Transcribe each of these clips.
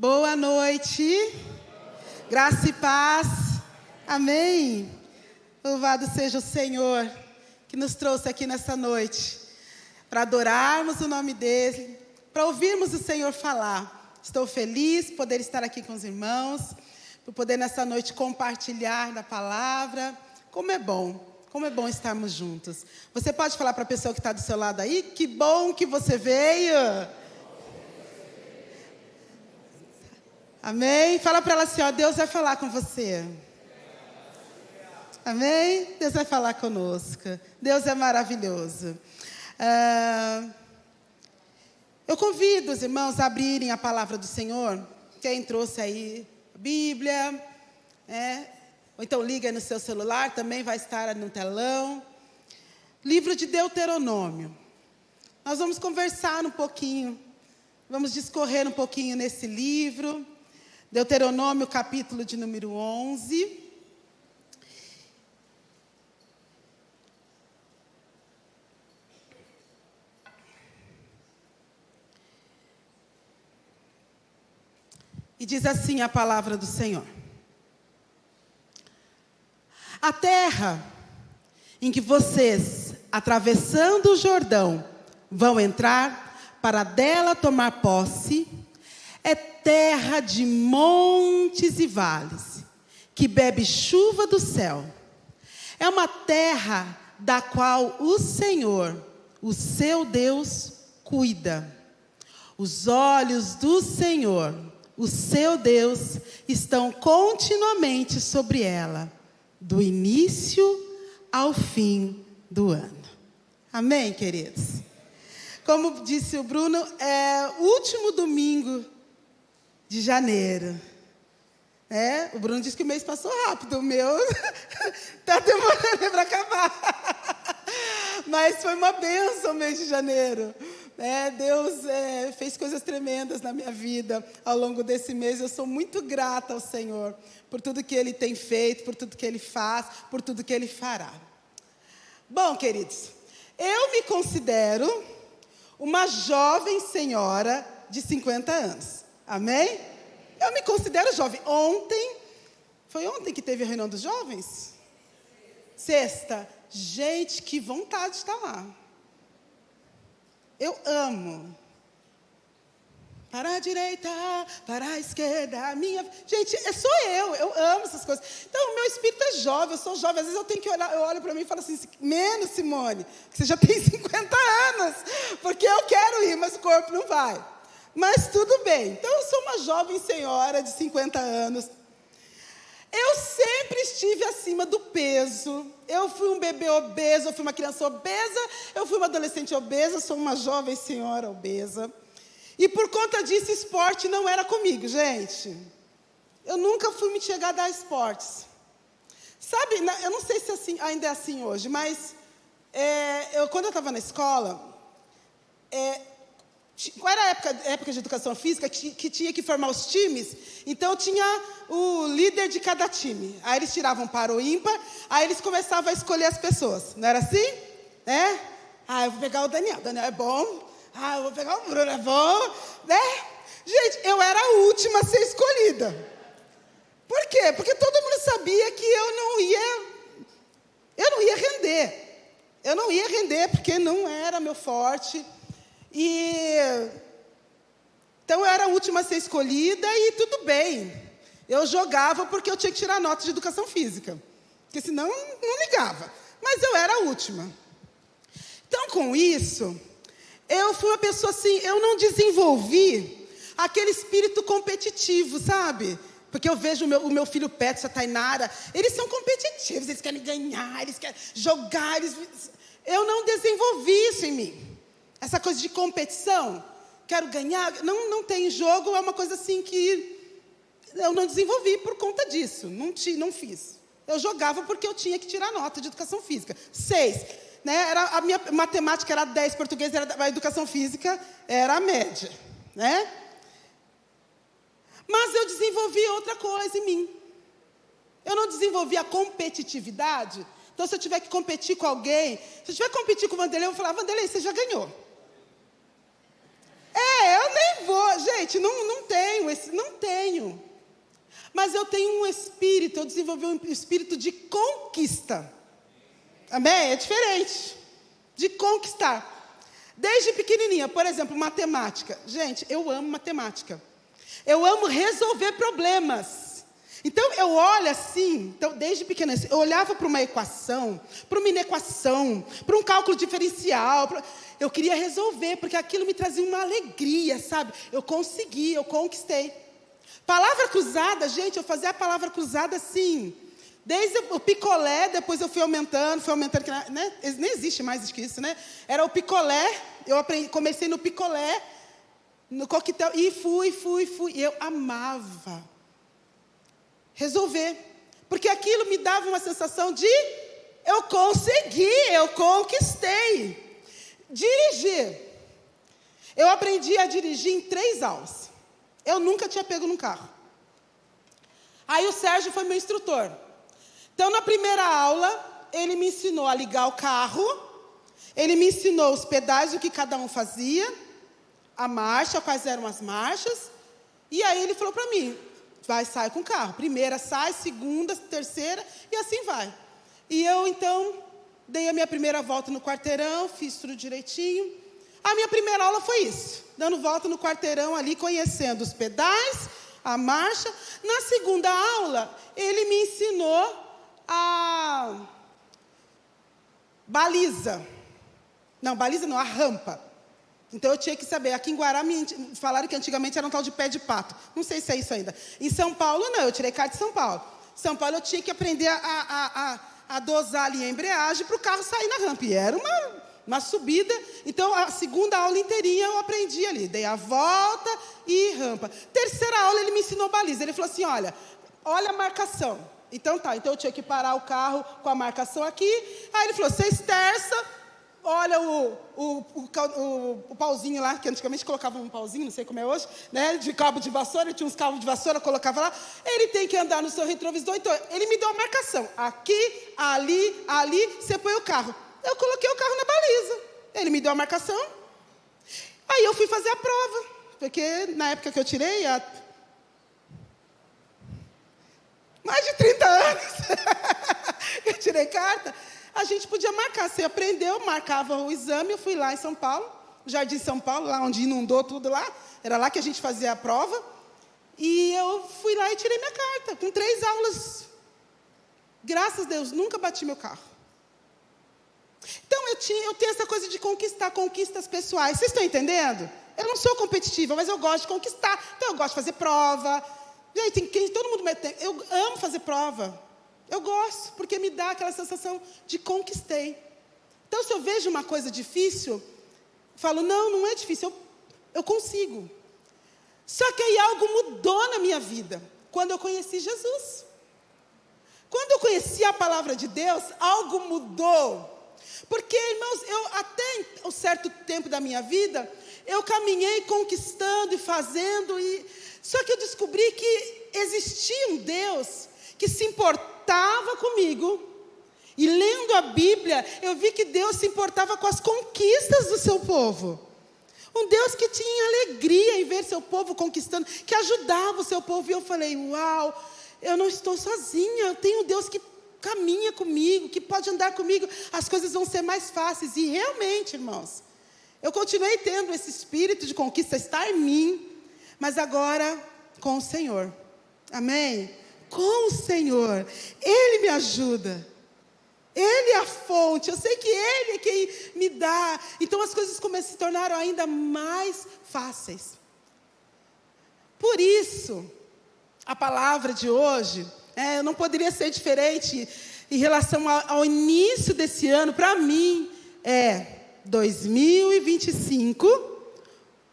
Boa noite, graça e paz, amém. Louvado seja o Senhor que nos trouxe aqui nessa noite para adorarmos o nome dEle, para ouvirmos o Senhor falar. Estou feliz por poder estar aqui com os irmãos, por poder nessa noite compartilhar da palavra. Como é bom estarmos juntos. Você pode falar para a pessoa que está do seu lado aí, que bom que você veio. Amém? Fala para ela assim, ó, Deus vai falar com você. Amém? Deus vai falar conosco. Deus é maravilhoso. Eu convido os irmãos a abrirem a palavra do Senhor. Quem trouxe aí a Bíblia, ou então liga no seu celular, também vai estar no telão. Livro de Deuteronômio. Nós vamos conversar um pouquinho, vamos discorrer um pouquinho nesse livro. Deuteronômio, capítulo de número 11. E diz assim a palavra do Senhor. A terra em que vocês, atravessando o Jordão, vão entrar para dela tomar posse, é terra de montes e vales, que bebe chuva do céu. É uma terra da qual o Senhor, o seu Deus, cuida. Os olhos do Senhor, o seu Deus, estão continuamente sobre ela, do início ao fim do ano. Amém, queridos? Como disse o Bruno, é o último domingo de janeiro. O Bruno disse que o mês passou rápido, o meu está demorando para acabar. Mas foi uma bênção o mês de janeiro. Deus fez coisas tremendas na minha vida ao longo desse mês. Eu sou muito grata ao Senhor por tudo que Ele tem feito, por tudo que Ele faz, por tudo que Ele fará. Bom, queridos, eu me considero uma jovem senhora de 50 anos. Amém? Eu me considero jovem. Foi ontem que teve a reunião dos jovens? Sexta. Gente, que vontade de estar lá. Eu amo. Para a direita, para a esquerda, Gente, sou eu amo essas coisas. Então, o meu espírito é jovem, eu sou jovem. Às vezes eu tenho que olhar, eu olho para mim e falo assim, menos, Simone, que você já tem 50 anos. Porque eu quero ir, mas o corpo não vai. Mas tudo bem. Então, eu sou uma jovem senhora de 50 anos. Eu sempre estive acima do peso. Eu fui um bebê obeso, eu fui uma criança obesa, eu fui uma adolescente obesa, sou uma jovem senhora obesa. E por conta disso, esporte não era comigo, gente. Eu nunca fui muito chegada a esportes. Sabe, eu não sei se ainda é assim hoje, mas quando eu estava na escola, qual era a época de educação física que tinha que formar os times? Então, tinha o líder de cada time. Aí eles tiravam par ou ímpar, aí eles começavam a escolher as pessoas. Não era assim? Eu vou pegar o Daniel. Daniel é bom. Eu vou pegar o Bruno, é bom. Gente, eu era a última a ser escolhida. Por quê? Porque todo mundo sabia que eu não ia render. Eu não ia render porque não era meu forte. Então, eu era a última a ser escolhida e tudo bem. Eu jogava porque eu tinha que tirar nota de educação física. Porque senão, não ligava. Mas eu era a última. Então, com isso, eu fui uma pessoa assim, eu não desenvolvi aquele espírito competitivo, sabe? Porque eu vejo o meu filho Petros, a Tainara, eles são competitivos, eles querem ganhar, eles querem jogar. Eu não desenvolvi isso em mim. Essa coisa de competição, quero ganhar, não tem jogo, é uma coisa assim que eu não desenvolvi por conta disso, não fiz. Eu jogava porque eu tinha que tirar nota de educação física. 6, a minha matemática era 10, português era a educação física, era a média, Mas eu desenvolvi outra coisa em mim. Eu não desenvolvi a competitividade. Então, se eu tiver que competir com alguém, se eu tiver que competir com o Vanderlei, eu vou falar, Vanderlei, você já ganhou. Eu nem vou. Gente, não tenho. Mas eu tenho um espírito, eu desenvolvi um espírito de conquista. Amém? É diferente. De conquistar. Desde pequenininha, por exemplo, matemática. Gente, eu amo matemática. Eu amo resolver problemas. Então, eu olho assim, então, desde pequena, eu olhava para uma equação, para uma inequação, para um cálculo diferencial. Eu queria resolver, porque aquilo me trazia uma alegria, sabe? Eu consegui, eu conquistei. Palavra cruzada, gente, eu fazia a palavra cruzada assim. Desde o picolé, depois eu fui aumentando, né? Nem existe mais isso, né? Era o picolé, comecei no picolé, no coquetel, e fui. E eu amava resolver. Porque aquilo me dava uma sensação de, eu consegui, eu conquistei. Dirigir. Eu aprendi a dirigir em 3 aulas. Eu nunca tinha pego num carro. Aí o Sérgio foi meu instrutor. Então, na primeira aula, ele me ensinou a ligar o carro, ele me ensinou os pedais, o que cada um fazia, a marcha, quais eram as marchas, e aí ele falou para mim, sai com o carro. Primeira sai, segunda, terceira, e assim vai. E eu, então, dei a minha primeira volta no quarteirão, fiz tudo direitinho. A minha primeira aula foi isso, dando volta no quarteirão ali, conhecendo os pedais, a marcha. Na segunda aula, ele me ensinou a baliza. Não, baliza não, a rampa. Então, eu tinha que saber. Aqui em Guará, falaram que antigamente era um tal de pé de pato. Não sei se é isso ainda. Em São Paulo, não. Eu tirei carta de São Paulo. Em São Paulo, eu tinha que aprender a dosar ali a embreagem para o carro sair na rampa. E era uma subida. Então, a segunda aula inteirinha eu aprendi ali. Dei a volta e rampa. Terceira aula, ele me ensinou baliza. Ele falou assim, olha a marcação. Então, eu tinha que parar o carro com a marcação aqui. Aí ele falou, você esterça, olha o pauzinho lá, que antigamente colocava um pauzinho, não sei como é hoje, né, de cabo de vassoura, tinha uns cabos de vassoura, colocava lá. Ele tem que andar no seu retrovisor. Então, ele me deu a marcação. Aqui, ali, você põe o carro. Eu coloquei o carro na baliza. Ele me deu a marcação. Aí eu fui fazer a prova. Porque na época que eu tirei, mais de 30 anos, eu tirei carta, a gente podia marcar. Você aprendeu, marcava o exame, eu fui lá em São Paulo, Jardim São Paulo, lá onde inundou tudo lá, era lá que a gente fazia a prova, e eu fui lá e tirei minha carta, com 3 aulas. Graças a Deus, nunca bati meu carro. Então, eu tenho essa coisa de conquistar, conquistas pessoais. Vocês estão entendendo? Eu não sou competitiva, mas eu gosto de conquistar. Então, eu gosto de fazer prova. Gente, todo mundo... Eu amo fazer prova. Eu gosto, porque me dá aquela sensação de conquistei. Então, se eu vejo uma coisa difícil, eu falo, não é difícil, eu consigo. Só que aí algo mudou na minha vida, quando eu conheci Jesus. Quando eu conheci a palavra de Deus, algo mudou. Porque, irmãos, até um certo tempo da minha vida, eu caminhei conquistando e fazendo, só que eu descobri que existia um Deus que se importava comigo. E lendo a Bíblia, eu vi que Deus se importava com as conquistas do seu povo. Um Deus que tinha alegria em ver seu povo conquistando, que ajudava o seu povo. E eu falei, uau, eu não estou sozinha, eu tenho um Deus que caminha comigo, que pode andar comigo, as coisas vão ser mais fáceis. E realmente, irmãos, eu continuei tendo esse espírito de conquista, está em mim, mas agora com o Senhor. Amém? Com o Senhor. Ele me ajuda. Ele é a fonte. Eu sei que Ele é quem me dá. Então as coisas se tornaram ainda mais fáceis. Por isso, a palavra de hoje, não poderia ser diferente em relação ao início desse ano. Para mim, 2025,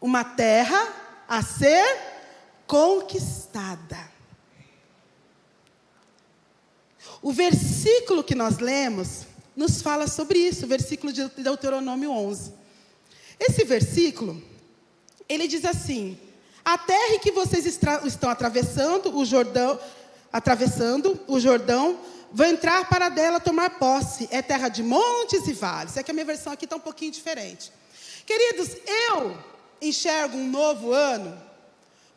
uma terra a ser conquistada. O versículo que nós lemos nos fala sobre isso, o versículo de Deuteronômio 11. Esse versículo, ele diz assim: a terra em que vocês estão atravessando o Jordão, vão entrar para dela tomar posse. É terra de montes e vales. É que a minha versão aqui está um pouquinho diferente. Queridos, eu enxergo um novo ano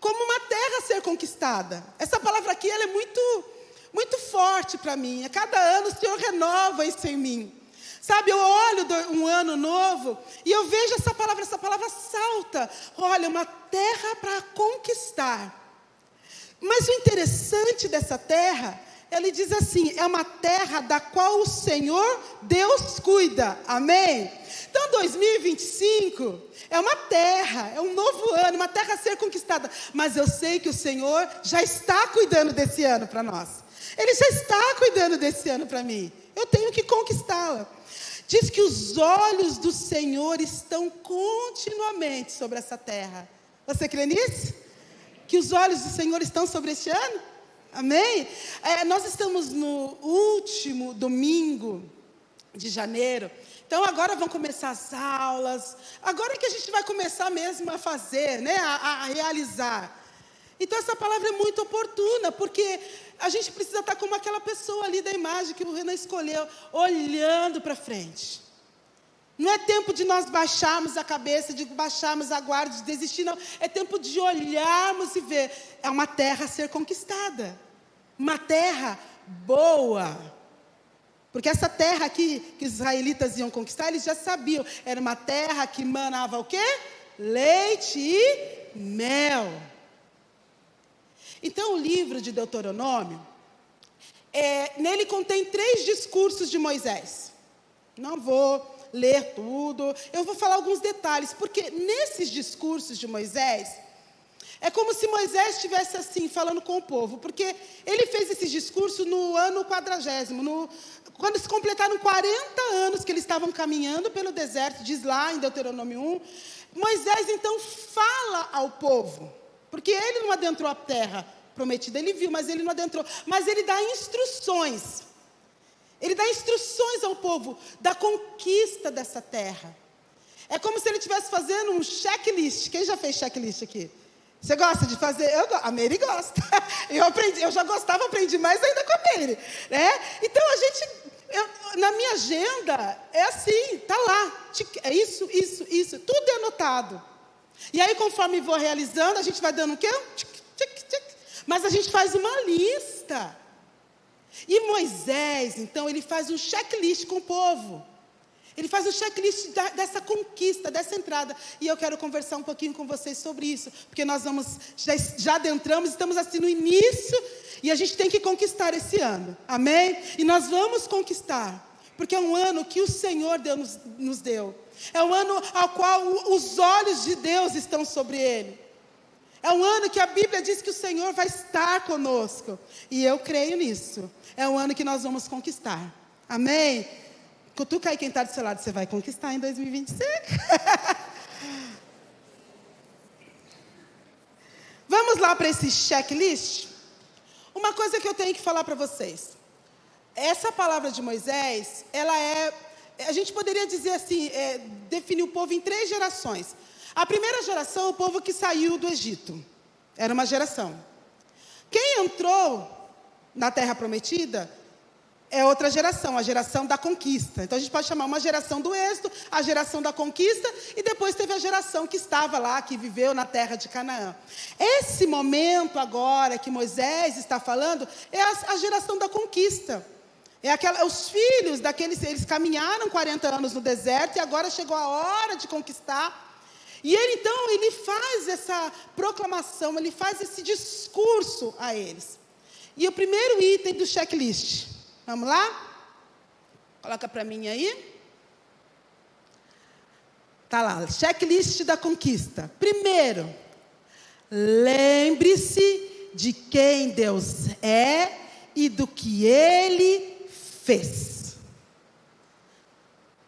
como uma terra a ser conquistada. Essa palavra aqui, ela é muito forte para mim. A cada ano o Senhor renova isso em mim. Sabe, eu olho um ano novo e eu vejo essa palavra salta. Olha, uma terra para conquistar. Mas o interessante dessa terra, ele diz assim, é uma terra da qual o Senhor, Deus cuida. Amém? Então 2025 é uma terra, é um novo ano, uma terra a ser conquistada. Mas eu sei que o Senhor já está cuidando desse ano para nós. Ele já está cuidando desse ano para mim. Eu tenho que conquistá-la. Diz que os olhos do Senhor estão continuamente sobre essa terra. Você crê nisso? Que os olhos do Senhor estão sobre este ano? Amém? Nós estamos no último domingo de janeiro. Então agora vão começar as aulas. Agora que a gente vai começar mesmo a fazer, né? A realizar. Então essa palavra é muito oportuna, porque a gente precisa estar como aquela pessoa ali da imagem que o Renan escolheu, olhando para frente. Não é tempo de nós baixarmos a cabeça, de baixarmos a guarda, de desistir, não. É tempo de olharmos e ver. É uma terra a ser conquistada. Uma terra boa. Porque essa terra aqui, que os israelitas iam conquistar, eles já sabiam. Era uma terra que manava o quê? Leite e mel. Então, o livro de Deuteronômio, nele contém 3 discursos de Moisés. Não vou ler tudo, eu vou falar alguns detalhes, porque nesses discursos de Moisés, é como se Moisés estivesse assim, falando com o povo, porque ele fez esse discurso no ano 40º, quando se completaram 40 anos que eles estavam caminhando pelo deserto, diz lá em Deuteronômio 1, Moisés então fala ao povo, porque ele não adentrou a terra prometida, ele viu, mas ele não adentrou, mas ele dá instruções. Ele dá instruções ao povo da conquista dessa terra. É como se ele estivesse fazendo um checklist. Quem já fez checklist aqui? Você gosta de fazer? A Meire gosta. Eu já gostava, aprendi mais ainda com a Meire. Né? Então, na minha agenda, é assim, está lá. É isso, tudo é anotado. E aí, conforme vou realizando, a gente vai dando o quê? Mas a gente faz uma lista. E Moisés, então, ele faz um checklist com o povo. Ele faz um checklist dessa conquista, dessa entrada. E eu quero conversar um pouquinho com vocês sobre isso. Porque nós já adentramos, estamos assim no início. E a gente tem que conquistar esse ano. Amém? E nós vamos conquistar. Porque é um ano que o Senhor nos deu. É um ano ao qual os olhos de Deus estão sobre ele. É um ano que a Bíblia diz que o Senhor vai estar conosco. E eu creio nisso. É um ano que nós vamos conquistar. Amém? Cutuca aí quem está do seu lado, você vai conquistar em 2025. Vamos lá para esse checklist? Uma coisa que eu tenho que falar para vocês. Essa palavra de Moisés, a gente poderia dizer assim, definir o povo em 3 gerações. A primeira geração, o povo que saiu do Egito. Era uma geração. Quem entrou na Terra Prometida é outra geração, a geração da conquista. Então a gente pode chamar uma geração do êxodo, a geração da conquista, e depois teve a geração que estava lá, que viveu na terra de Canaã. Esse momento agora que Moisés está falando, é a geração da conquista. Os filhos daqueles, eles caminharam 40 anos no deserto, e agora chegou a hora de conquistar. E ele faz essa proclamação, ele faz esse discurso a eles. E o primeiro item do checklist, vamos lá? Coloca para mim aí. Está lá, checklist da conquista. Primeiro, lembre-se de quem Deus é e do que Ele fez.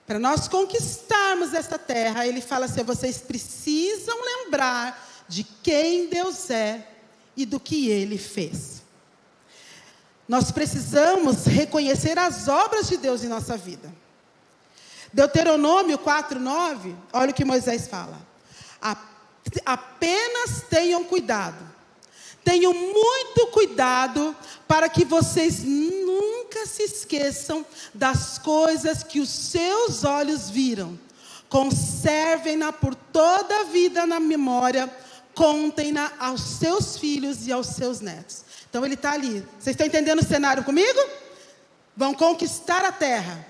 Para nós conquistarmos essa terra, ele fala assim, vocês precisam lembrar de quem Deus é e do que Ele fez. Nós precisamos reconhecer as obras de Deus em nossa vida. Deuteronômio 4:9, olha o que Moisés fala. Apenas tenham cuidado. Tenham muito cuidado para que vocês nunca se esqueçam das coisas que os seus olhos viram, conservem-na por toda a vida na memória, contem-na aos seus filhos e aos seus netos. Então ele está ali. Vocês estão entendendo o cenário comigo? Vão conquistar a terra.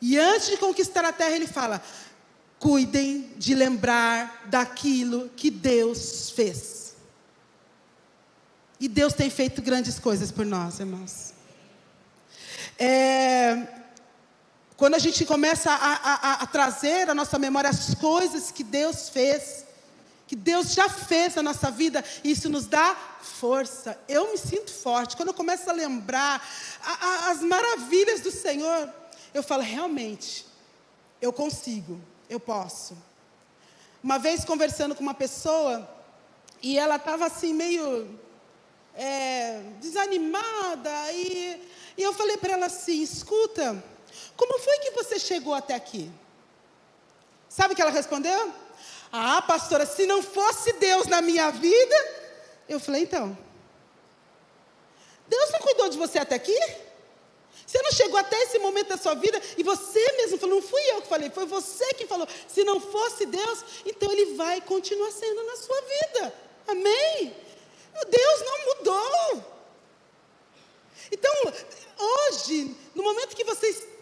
E antes de conquistar a terra, ele fala: cuidem de lembrar daquilo que Deus fez. E Deus tem feito grandes coisas por nós, irmãos. Quando a gente começa a trazer à nossa memória as coisas que Deus fez, que Deus já fez na nossa vida, isso nos dá força. Eu me sinto forte. Quando eu começo a lembrar as maravilhas do Senhor, eu falo: realmente, eu consigo, eu posso. Uma vez conversando com uma pessoa, e ela estava assim meio desanimada, e eu falei para ela assim: escuta, como foi que você chegou até aqui? Sabe o que ela respondeu? Ah, pastora, se não fosse Deus na minha vida... Eu falei: então, Deus não cuidou de você até aqui? Você não chegou até esse momento da sua vida, e você mesmo falou: não fui eu que falei, foi você que falou. Se não fosse Deus, então Ele vai continuar sendo na sua vida. Amém? Deus não mudou. Então, hoje, no momento que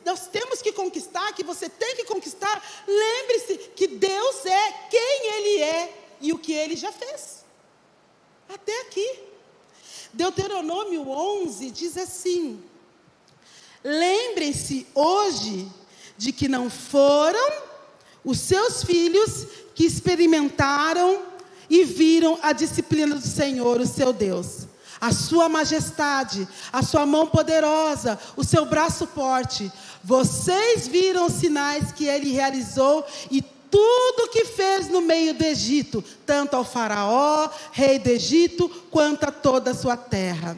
nós temos que conquistar, que você tem que conquistar, lembre-se que Deus é quem Ele é e o que Ele já fez. Até aqui. Deuteronômio 11 diz assim: lembrem-se hoje de que não foram os seus filhos que experimentaram e viram a disciplina do Senhor, o seu Deus, a sua majestade, a sua mão poderosa, o seu braço forte. Vocês viram os sinais que Ele realizou e tudo que fez no meio do Egito, tanto ao faraó, rei do Egito, quanto a toda a sua terra.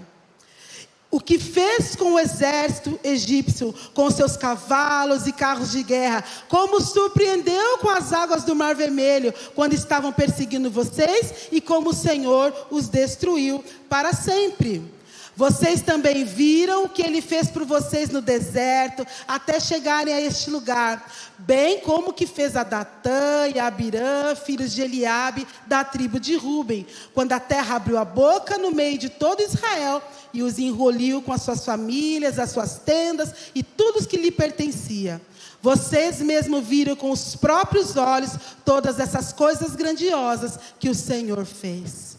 O que fez com o exército egípcio, com seus cavalos e carros de guerra, como surpreendeu com as águas do Mar Vermelho, quando estavam perseguindo vocês, e como o Senhor os destruiu para sempre. Vocês também viram o que Ele fez por vocês no deserto, até chegarem a este lugar, bem como o que fez a Datã e a Abirã, filhos de Eliabe, da tribo de Ruben, quando a terra abriu a boca no meio de todo Israel, e os engoliu com as suas famílias, as suas tendas, e tudo o que lhe pertencia. Vocês mesmo viram com os próprios olhos, todas essas coisas grandiosas que o Senhor fez.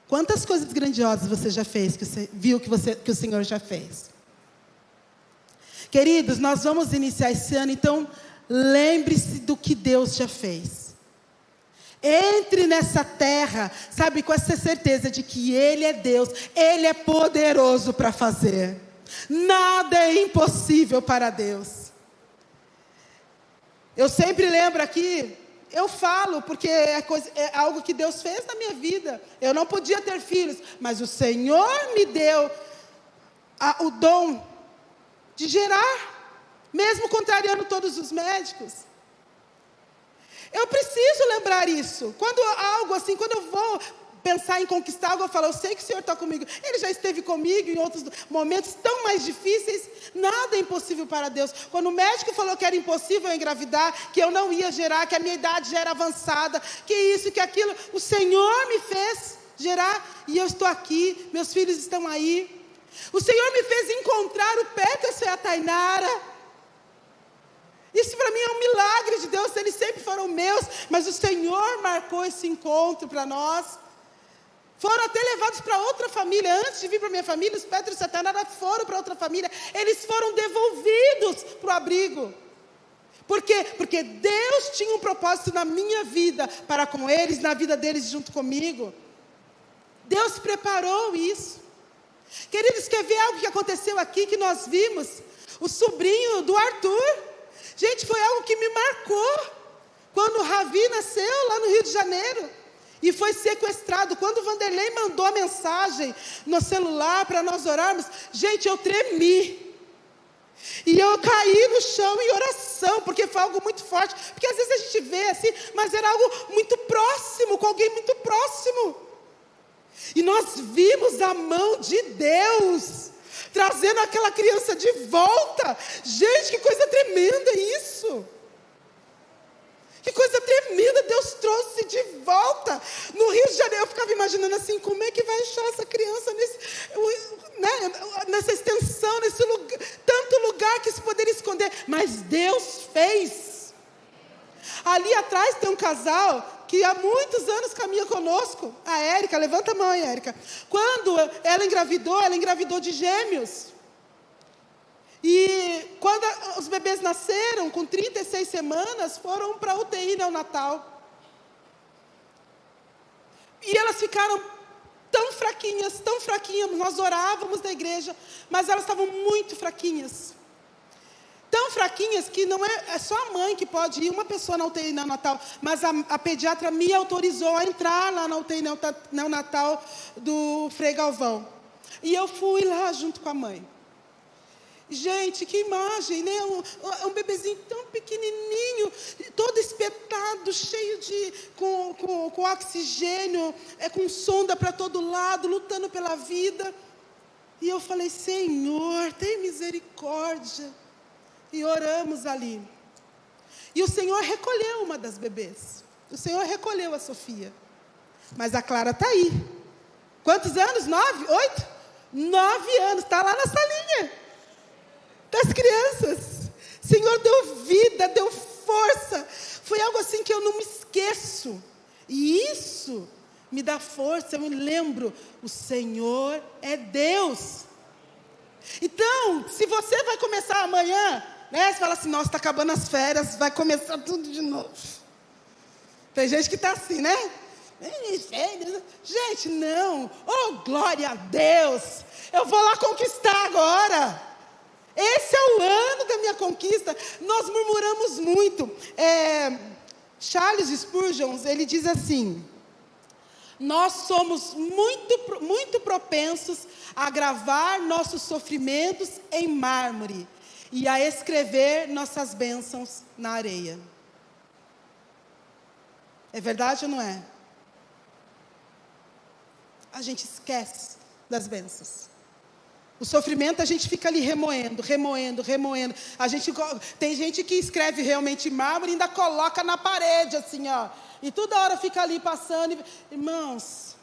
Quantas coisas grandiosas você já fez, que você viu que o Senhor já fez? Queridos, nós vamos iniciar esse ano, então lembre-se do que Deus já fez. Entre nessa terra, sabe, com essa certeza de que Ele é Deus, Ele é poderoso para fazer. Nada é impossível para Deus. Eu sempre lembro aqui, eu falo, porque é algo que Deus fez na minha vida. Eu não podia ter filhos, mas o Senhor me deu o dom de gerar, mesmo contrariando todos os médicos. Eu preciso lembrar isso. Quando eu vou pensar em conquistar algo, eu falo: eu sei que o Senhor está comigo. Ele já esteve comigo em outros momentos tão mais difíceis. Nada é impossível para Deus. Quando o médico falou que era impossível eu engravidar, que eu não ia gerar, que a minha idade já era avançada, que isso, que aquilo, o Senhor me fez gerar, e eu estou aqui, meus filhos estão aí. O Senhor me fez encontrar o Peterson e a Tainara. Isso para mim é um milagre de Deus. Eles sempre foram meus, mas o Senhor marcou esse encontro para nós. Foram até levados para outra família. Antes de vir para a minha família, os Petros e a Tainara foram para outra família. Eles foram devolvidos para o abrigo. Por quê? Porque Deus tinha um propósito na minha vida para com eles, na vida deles junto comigo. Deus preparou isso. Queridos, quer ver algo que aconteceu aqui, que nós vimos? O sobrinho do Arthur. Gente, foi algo que me marcou. Quando o Ravi nasceu lá no Rio de Janeiro e foi sequestrado, quando o Vanderlei mandou a mensagem no celular para nós orarmos, gente, eu tremi. E eu caí no chão em oração, porque foi algo muito forte. Porque às vezes a gente vê assim, mas era algo muito próximo, com alguém muito próximo. E nós vimos a mão de Deus trazendo aquela criança de volta. Gente, que coisa tremenda isso. Que coisa tremenda, Deus trouxe de volta. No Rio de Janeiro, eu ficava imaginando assim, como é que vai achar essa criança nessa extensão, nesse lugar, tanto lugar que se poderia esconder. Mas Deus fez. Ali atrás tem um casal que há muitos anos caminha conosco. A Érica, levanta a mão aí, Érica. Quando ela engravidou de gêmeos. E quando os bebês nasceram, com 36 semanas, foram para a UTI neonatal. E elas ficaram tão fraquinhas, nós orávamos na igreja, mas elas estavam muito fraquinhas. Tão fraquinhas que não é só a mãe que pode ir, uma pessoa na UTI neonatal, mas a pediatra me autorizou a entrar lá na UTI neonatal do Frei Galvão. E eu fui lá junto com a mãe. Gente, que imagem, né? Um bebezinho tão pequenininho, todo espetado, cheio com oxigênio, com sonda para todo lado, lutando pela vida. E eu falei, Senhor, tem misericórdia. E oramos ali. E o Senhor recolheu uma das bebês. O Senhor recolheu a Sofia. Mas a Clara está aí. Quantos anos? 9? 8? 9 anos, está lá na salinha das crianças. O Senhor deu vida, deu força. Foi algo assim que eu não me esqueço. E isso me dá força, eu me lembro. O Senhor é Deus. Então, se você vai começar amanhã, né, você fala assim, nossa, está acabando as férias, vai começar tudo de novo. Tem gente que está assim, né? Gente, não. Oh, glória a Deus. Eu vou lá conquistar agora. Esse é o ano da minha conquista. Nós murmuramos muito. Charles Spurgeon, ele diz assim: nós somos muito propensos a gravar nossos sofrimentos em mármore e a escrever nossas bênçãos na areia. É verdade ou não é? A gente esquece das bênçãos. O sofrimento a gente fica ali remoendo. Tem gente que escreve realmente em mármore e ainda coloca na parede, assim, ó. E toda hora fica ali passando. Irmãos,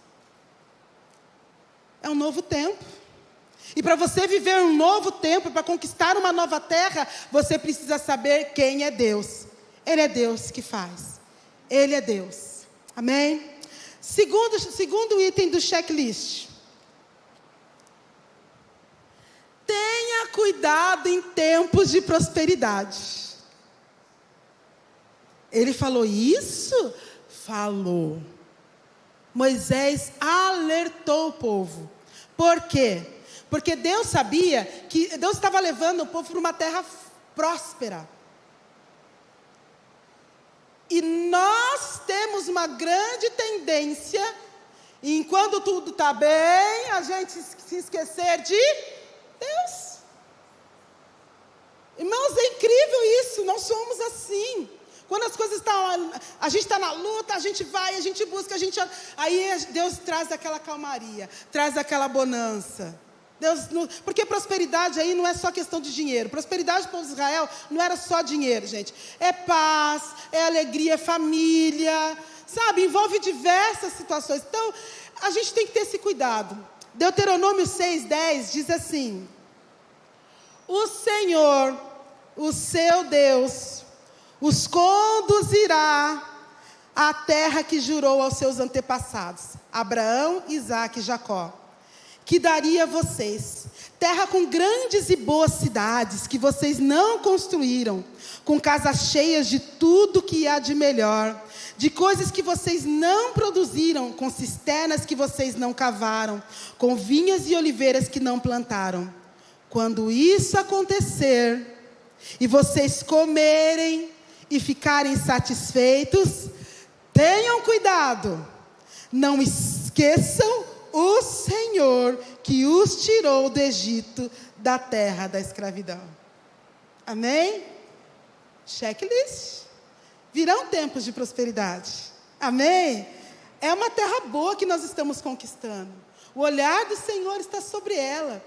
é um novo tempo. E para você viver um novo tempo, para conquistar uma nova terra, você precisa saber quem é Deus. Ele é Deus que faz. Ele é Deus. Amém? Segundo item do checklist. Tenha cuidado em tempos de prosperidade. Ele falou isso? Falou. Moisés alertou o povo. Por quê? Porque Deus sabia que Deus estava levando o povo para uma terra próspera. E nós temos uma grande tendência, em quando tudo está bem, a gente se esquecer de Deus. Irmãos, é incrível isso, nós somos assim. Quando as coisas estão, a gente está na luta, a gente vai, a gente busca, aí Deus traz aquela calmaria, traz aquela bonança. Porque prosperidade aí não é só questão de dinheiro. Prosperidade para o povo de Israel não era só dinheiro, gente. É paz, é alegria, é família, sabe? Envolve diversas situações. Então, a gente tem que ter esse cuidado. Deuteronômio 6:10 diz assim: o Senhor, o seu Deus, os conduzirá à terra que jurou aos seus antepassados, Abraão, Isaque e Jacó, que daria a vocês, terra com grandes e boas cidades que vocês não construíram, com casas cheias de tudo que há de melhor, de coisas que vocês não produziram, com cisternas que vocês não cavaram, com vinhas e oliveiras que não plantaram. Quando isso acontecer, e vocês comerem e ficarem satisfeitos, tenham cuidado, não esqueçam o Senhor que os tirou do Egito, da terra da escravidão. Amém? Checklist. Virão tempos de prosperidade. Amém? É uma terra boa que nós estamos conquistando. O olhar do Senhor está sobre ela.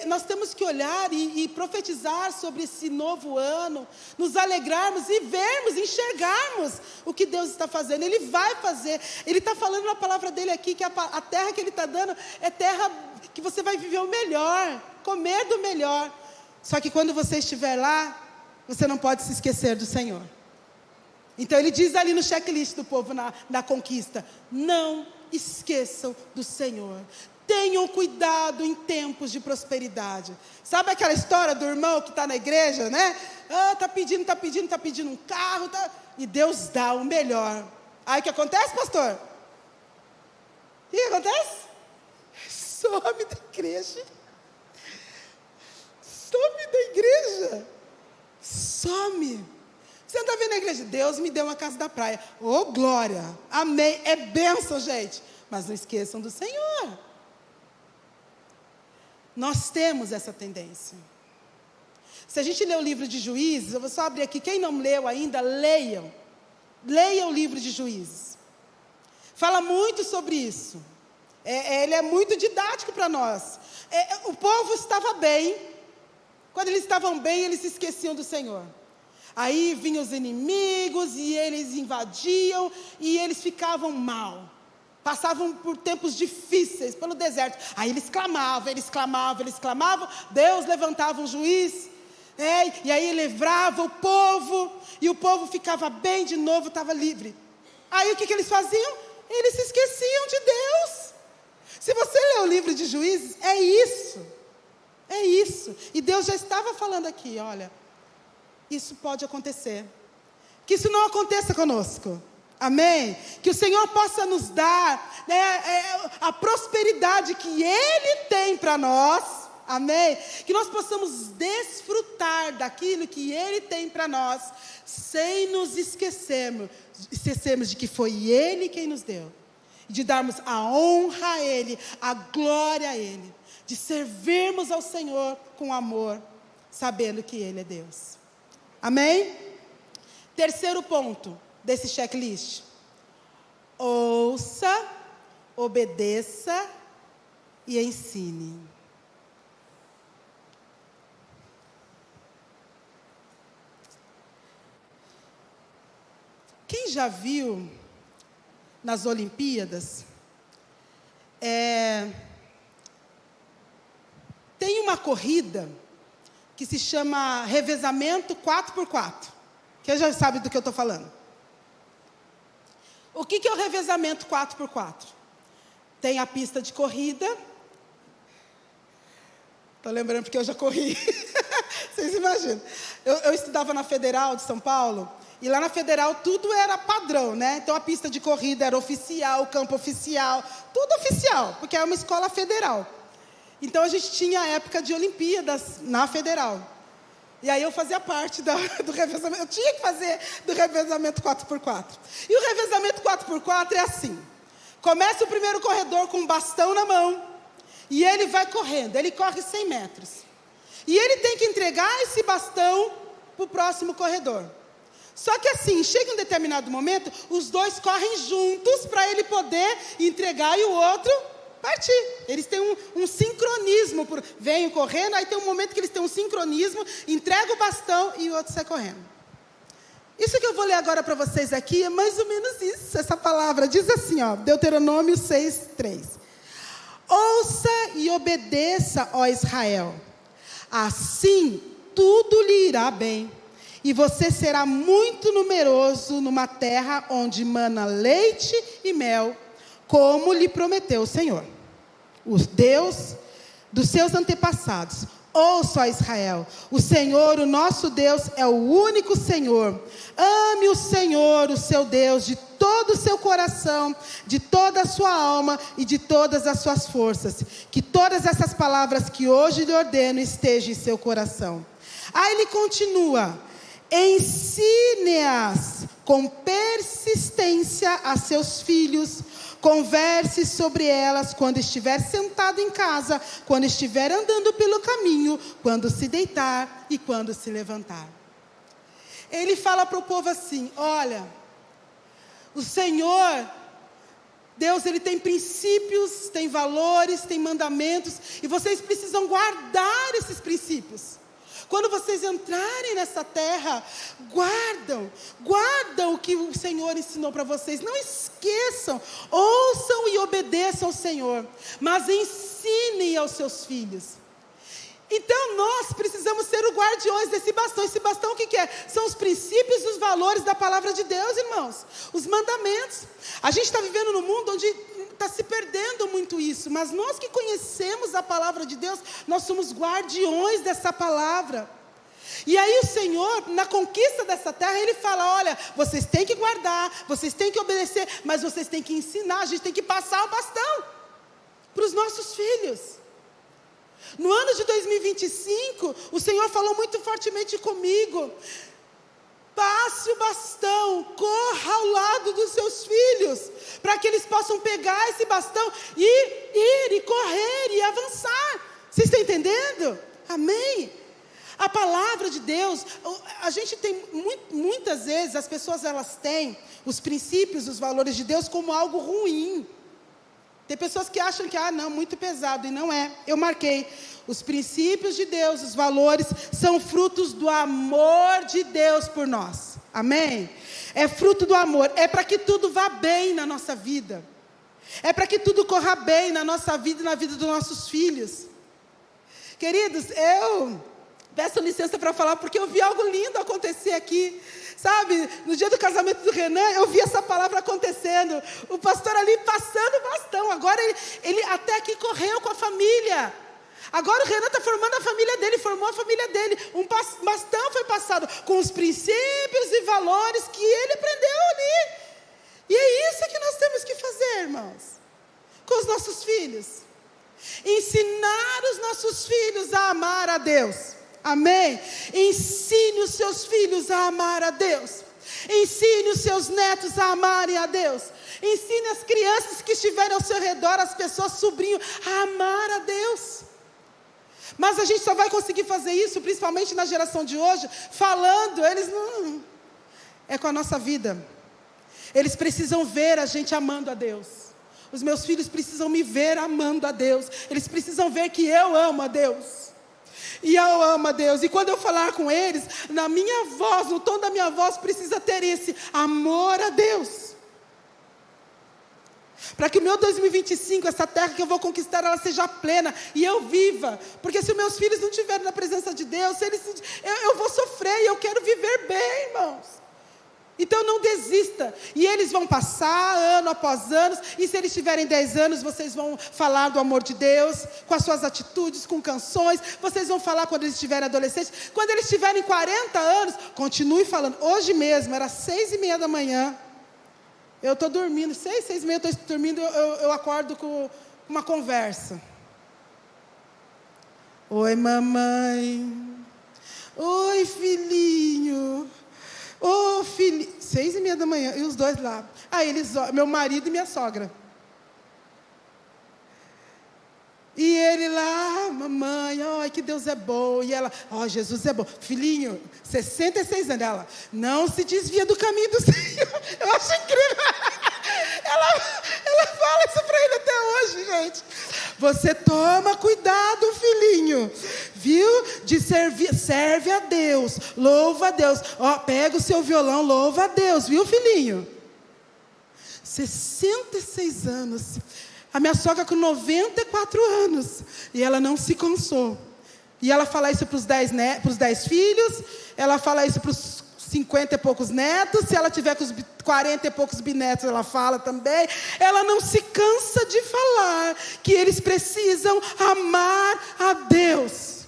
Nós temos que olhar e profetizar sobre esse novo ano, nos alegrarmos e vermos, enxergarmos o que Deus está fazendo. Ele vai fazer. Ele está falando na palavra dele aqui, que a terra que Ele está dando é terra que você vai viver o melhor, comer do melhor. Só que quando você estiver lá, você não pode se esquecer do Senhor. Então Ele diz ali no checklist do povo na conquista: não esqueçam do Senhor. Tenham cuidado em tempos de prosperidade. Sabe aquela história do irmão que está na igreja, né? Está pedindo um carro, e Deus dá o melhor. Aí o que acontece, pastor? O que acontece? Some da igreja. Some da igreja. Some. Você não está vendo a igreja? Deus me deu uma casa da praia. Oh, glória. Amém. É bênção, gente. Mas não esqueçam do Senhor. Nós temos essa tendência. Se a gente ler o livro de Juízes, eu vou só abrir aqui, quem não leu ainda, leiam. Leiam o livro de Juízes. Fala muito sobre isso. Ele é muito didático para nós. O povo estava bem. Quando eles estavam bem, eles se esqueciam do Senhor. Aí vinham os inimigos e eles invadiam e eles ficavam mal. Passavam por tempos difíceis, pelo deserto. Aí eles clamavam. Deus levantava um juiz. E aí livrava o povo. E o povo ficava bem de novo, estava livre. Aí o que eles faziam? Eles se esqueciam de Deus. Se você ler o livro de Juízes, é isso. É isso. E Deus já estava falando aqui, olha, isso pode acontecer. Que isso não aconteça conosco. Amém? Que o Senhor possa nos dar, a prosperidade que Ele tem para nós. Amém? Que nós possamos desfrutar daquilo que Ele tem para nós, sem nos esquecermos de que foi Ele quem nos deu. De darmos a honra a Ele, a glória a Ele. De servirmos ao Senhor com amor, sabendo que Ele é Deus. Amém? Terceiro ponto desse checklist: ouça, obedeça e ensine. Quem já viu nas Olimpíadas, tem uma corrida que se chama revezamento 4x4. Quem já sabe do que eu estou falando? O que é o revezamento 4x4? Tem a pista de corrida. Estou lembrando porque eu já corri. Vocês imaginam. Eu estudava na Federal de São Paulo. E lá na Federal tudo era padrão, né? Então a pista de corrida era oficial, o campo oficial. Tudo oficial, porque é uma escola federal. Então a gente tinha a época de Olimpíadas na Federal. E aí eu fazia parte do revezamento. Eu tinha que fazer do revezamento 4x4. E o revezamento 4x4 é assim. Começa o primeiro corredor com um bastão na mão. E ele vai correndo. Ele corre 100 metros. E ele tem que entregar esse bastão para o próximo corredor. Só que assim, chega um determinado momento, os dois correm juntos para ele poder entregar e o outro partir. Eles têm um sincronismo. Vêm correndo, aí tem um momento que eles têm um sincronismo, entrega o bastão e o outro sai correndo. Isso que eu vou ler agora para vocês aqui é mais ou menos isso. Essa palavra diz assim, Deuteronômio 6:3. Ouça e obedeça, ó Israel. Assim tudo lhe irá bem. E você será muito numeroso numa terra onde mana leite e mel, como lhe prometeu o Senhor, o Deus dos seus antepassados. Ouça, ó Israel, o Senhor, o nosso Deus, é o único Senhor. Ame o Senhor, o seu Deus, de todo o seu coração, de toda a sua alma e de todas as suas forças. Que todas essas palavras que hoje lhe ordeno estejam em seu coração. Aí ele continua: ensine-as com persistência a seus filhos. Converse sobre elas quando estiver sentado em casa, quando estiver andando pelo caminho, quando se deitar e quando se levantar. Ele fala para o povo assim: olha, o Senhor Deus, Ele tem princípios, tem valores, tem mandamentos, e vocês precisam guardar esses princípios. Quando vocês entrarem nessa terra, guardam o que o Senhor ensinou para vocês. Não esqueçam, ouçam e obedeçam ao Senhor, mas ensinem aos seus filhos. Então nós precisamos ser os guardiões desse bastão. Esse bastão o que é? São os princípios e os valores da palavra de Deus, irmãos. Os mandamentos. A gente está vivendo num mundo onde está se perdendo muito isso. Mas nós que conhecemos a palavra de Deus, nós somos guardiões dessa palavra. E aí o Senhor, na conquista dessa terra, Ele fala, olha, vocês têm que guardar, vocês têm que obedecer, mas vocês têm que ensinar, a gente tem que passar o bastão para os nossos filhos. No ano de 2025, o Senhor falou muito fortemente comigo, passe o bastão, corra ao lado dos seus filhos, para que eles possam pegar esse bastão e ir, e correr, e avançar. Vocês estão entendendo? Amém? A palavra de Deus, a gente tem, muitas vezes, as pessoas elas têm os princípios, os valores de Deus como algo ruim. Tem pessoas que acham que, não, muito pesado, e não é. Eu marquei, os princípios de Deus, os valores, são frutos do amor de Deus por nós. Amém? É fruto do amor, é para que tudo vá bem na nossa vida. É para que tudo corra bem na nossa vida e na vida dos nossos filhos. Queridos, eu peço licença para falar, porque eu vi algo lindo acontecer aqui. Sabe, no dia do casamento do Renan, eu vi essa palavra acontecendo. O pastor ali passando o bastão. Agora ele até aqui correu com a família. Agora o Renan está formando a família dele, formou a família dele. Um bastão foi passado com os princípios e valores que ele aprendeu ali. E é isso que nós temos que fazer, irmãos, com os nossos filhos. Ensinar os nossos filhos a amar a Deus. Amém? Ensine os seus filhos a amar a Deus. Ensine os seus netos a amarem a Deus. Ensine as crianças que estiverem ao seu redor, as pessoas, sobrinho, a amar a Deus. Mas a gente só vai conseguir fazer isso, principalmente na geração de hoje, falando, eles não... É com a nossa vida. Eles precisam ver a gente amando a Deus. Os meus filhos precisam me ver amando a Deus. Eles precisam ver que eu amo a Deus. E eu amo a Deus, e quando eu falar com eles, na minha voz, no tom da minha voz, precisa ter esse amor a Deus. Para que o meu 2025, essa terra que eu vou conquistar, ela seja plena, e eu viva. Porque se os meus filhos não estiverem na presença de Deus, eu vou sofrer, e eu quero viver bem, irmãos. Então não desista, e eles vão passar ano após ano, e se eles tiverem 10 anos, vocês vão falar do amor de Deus, com as suas atitudes, com canções, vocês vão falar quando eles estiverem adolescentes, quando eles tiverem 40 anos, continue falando. Hoje mesmo, era 6:30 da manhã, eu estou dormindo, 6:30 eu estou dormindo, eu acordo com uma conversa. Oi mamãe, oi filhinho, ô filho, 6:30 da manhã, e os dois lá. Aí eles, meu marido e minha sogra. E ele lá, mamãe, ai que Deus é bom. E ela, Jesus é bom. Filhinho, 66 anos. Ela, não se desvia do caminho do Senhor. Eu acho incrível. Ela fala isso para ele até hoje, gente. Você toma cuidado, filhinho. Viu? De servir, serve a Deus, louva a Deus. Pega o seu violão, louva a Deus, viu, filhinho? 66 anos. A minha sogra com 94 anos. E ela não se cansou. E ela fala isso para os 10 filhos. Ela fala isso para os 50 e poucos netos. Se ela tiver com os 40 e poucos bisnetos, ela fala também. Ela não se cansa de falar que eles precisam amar a Deus.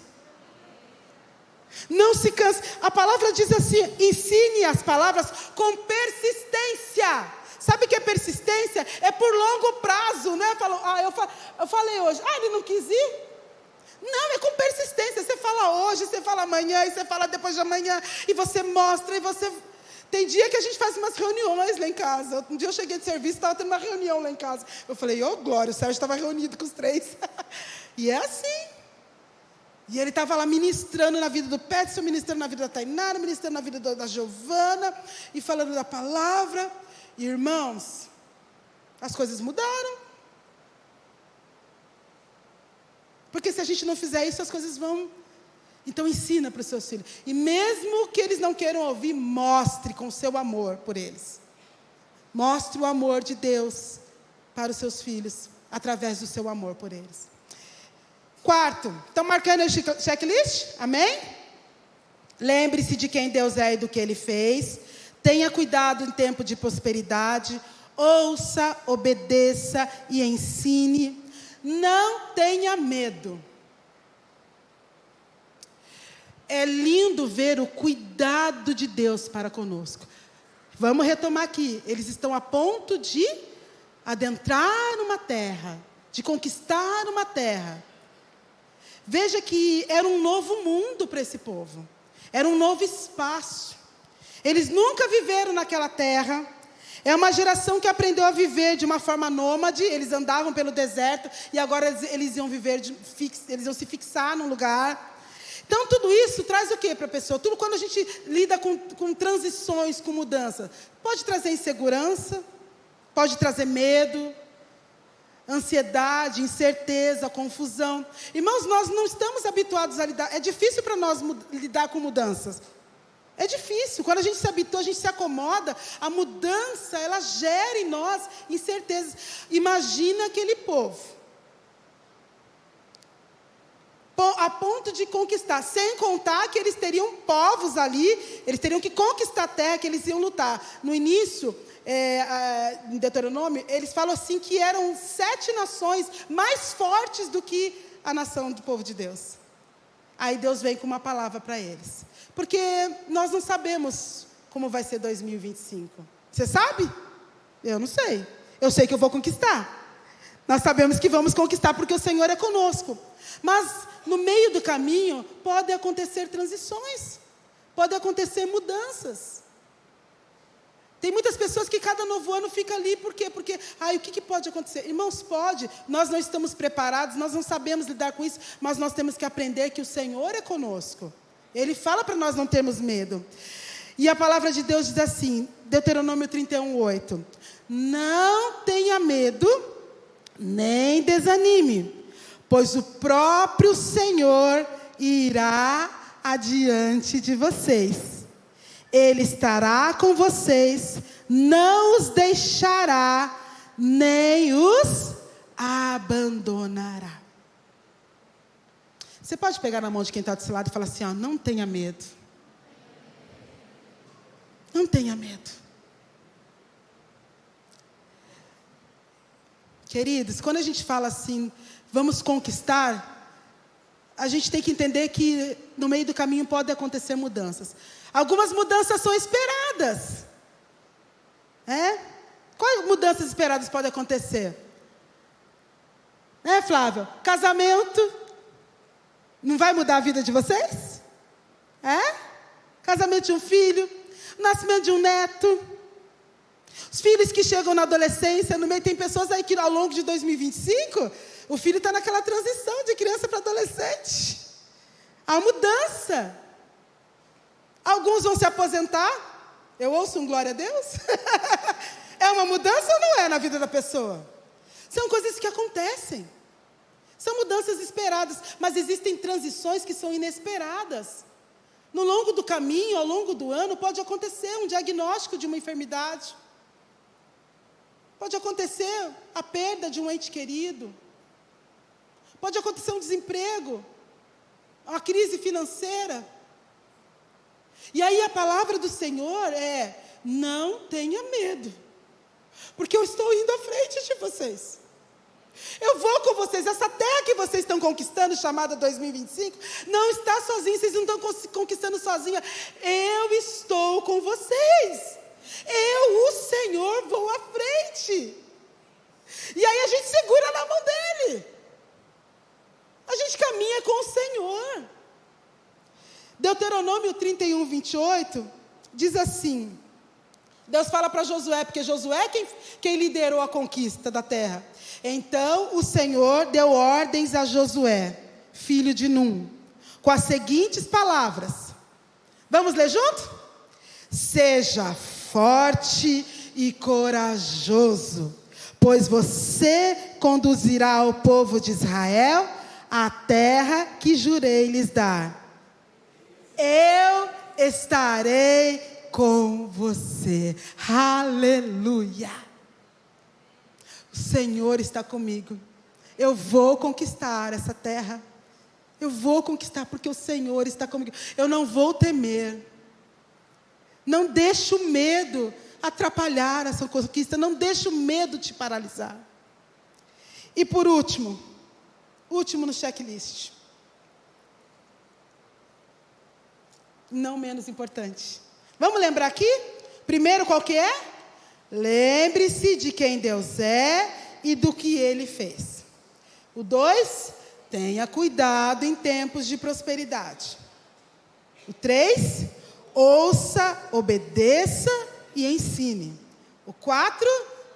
Não se cansa. A palavra diz assim, ensine as palavras com persistência. Sabe o que é persistência? É por longo prazo, né? Eu falei hoje, ele não quis ir? Não, é com persistência. Você fala hoje, você fala amanhã, e você fala depois de amanhã, e você mostra, e você... Tem dia que a gente faz umas reuniões lá em casa. Um dia eu cheguei de serviço, estava tendo uma reunião lá em casa. Eu falei, glória, o Sérgio estava reunido com os 3. E é assim. E ele estava lá ministrando na vida do Peterson, ministrando na vida da Tainara, ministrando na vida da Giovana, e falando da palavra. Irmãos, As coisas mudaram. Porque se a gente não fizer isso, as coisas vão... Então ensina para os seus filhos. E mesmo que eles não queiram ouvir, mostre com o seu amor por eles. Mostre o amor de Deus para os seus filhos, através do seu amor por eles. Quarto, estão marcando o checklist? Amém? Lembre-se de quem Deus é e do que Ele fez. Tenha cuidado em tempo de prosperidade. Ouça, obedeça e ensine. Não tenha medo. É lindo ver o cuidado de Deus para conosco. Vamos retomar aqui. Eles estão a ponto de adentrar uma terra, de conquistar uma terra. Veja que era um novo mundo para esse povo. Era um novo espaço. Eles nunca viveram naquela terra. É uma geração que aprendeu a viver de uma forma nômade. Eles andavam pelo deserto e agora eles iam viver, eles iam se fixar num lugar. Então, tudo isso traz o que para a pessoa? Tudo quando a gente lida com transições, com mudança. Pode trazer insegurança, pode trazer medo, ansiedade, incerteza, confusão. Irmãos, nós não estamos habituados a lidar. É difícil para nós lidar com mudanças. É difícil. Quando a gente se habitua, a gente se acomoda. A mudança, ela gera em nós incertezas. Imagina aquele povo. A ponto de conquistar, sem contar que eles teriam povos ali, eles teriam que conquistar a terra que eles iam lutar. No início, em Deuteronômio, eles falam assim que eram 7 nações mais fortes do que a nação do povo de Deus. Aí Deus vem com uma palavra para eles. Porque nós não sabemos como vai ser 2025. Você sabe? Eu não sei. Eu sei que eu vou conquistar. Nós sabemos que vamos conquistar porque o Senhor é conosco. Mas no meio do caminho podem acontecer transições. Podem acontecer mudanças. Tem muitas pessoas que cada novo ano fica ali, por quê? Porque, o que pode acontecer? Irmãos, pode, nós não estamos preparados, nós não sabemos lidar com isso, mas nós temos que aprender que o Senhor é conosco. Ele fala para nós não termos medo. E a palavra de Deus diz assim, Deuteronômio 31:8. Não tenha medo, nem desanime, pois o próprio Senhor irá adiante de vocês. Ele estará com vocês, não os deixará, nem os abandonará. Você pode pegar na mão de quem está do seu lado e falar assim, não tenha medo. Não tenha medo. Queridos, quando a gente fala assim, vamos conquistar, a gente tem que entender que no meio do caminho pode acontecer mudanças. Algumas mudanças são esperadas. Quais mudanças esperadas podem acontecer? Flávia? Casamento. Não vai mudar a vida de vocês? Casamento de um filho. Nascimento de um neto. Os filhos que chegam na adolescência, no meio tem pessoas aí que ao longo de 2025, o filho está naquela transição de criança para adolescente. Há mudança. Alguns vão se aposentar. Eu ouço um glória a Deus. É uma mudança ou não é na vida da pessoa? São coisas que acontecem. São mudanças esperadas, mas existem transições que são inesperadas. No longo do caminho, ao longo do ano, pode acontecer um diagnóstico de uma enfermidade. Pode acontecer a perda de um ente querido. Pode acontecer um desemprego, uma crise financeira. E aí a palavra do Senhor é, não tenha medo, porque eu estou indo à frente de vocês. Eu vou com vocês. Essa terra que vocês estão conquistando, chamada 2025, não está sozinha, vocês não estão conquistando sozinha. Eu estou com vocês. Eu, o Senhor, vou à frente. E aí a gente segura na mão dele. A gente caminha com o Senhor. Deuteronômio 31:28 diz assim. Deus fala para Josué, porque Josué é quem liderou a conquista da terra. Então o Senhor deu ordens a Josué, filho de Num, com as seguintes palavras. Vamos ler junto? Seja forte e corajoso, pois você conduzirá o povo de Israel à terra que jurei lhes dar. Eu estarei com você. Aleluia. O Senhor está comigo. Eu vou conquistar essa terra. Eu vou conquistar porque o Senhor está comigo. Eu não vou temer. Não deixe o medo atrapalhar essa conquista. Não deixe o medo te paralisar. E por último no checklist. Não menos importante. Vamos lembrar aqui? Primeiro, qual que é? Lembre-se de quem Deus é e do que Ele fez. O 2, tenha cuidado em tempos de prosperidade. O 3, ouça, obedeça e ensine. O 4,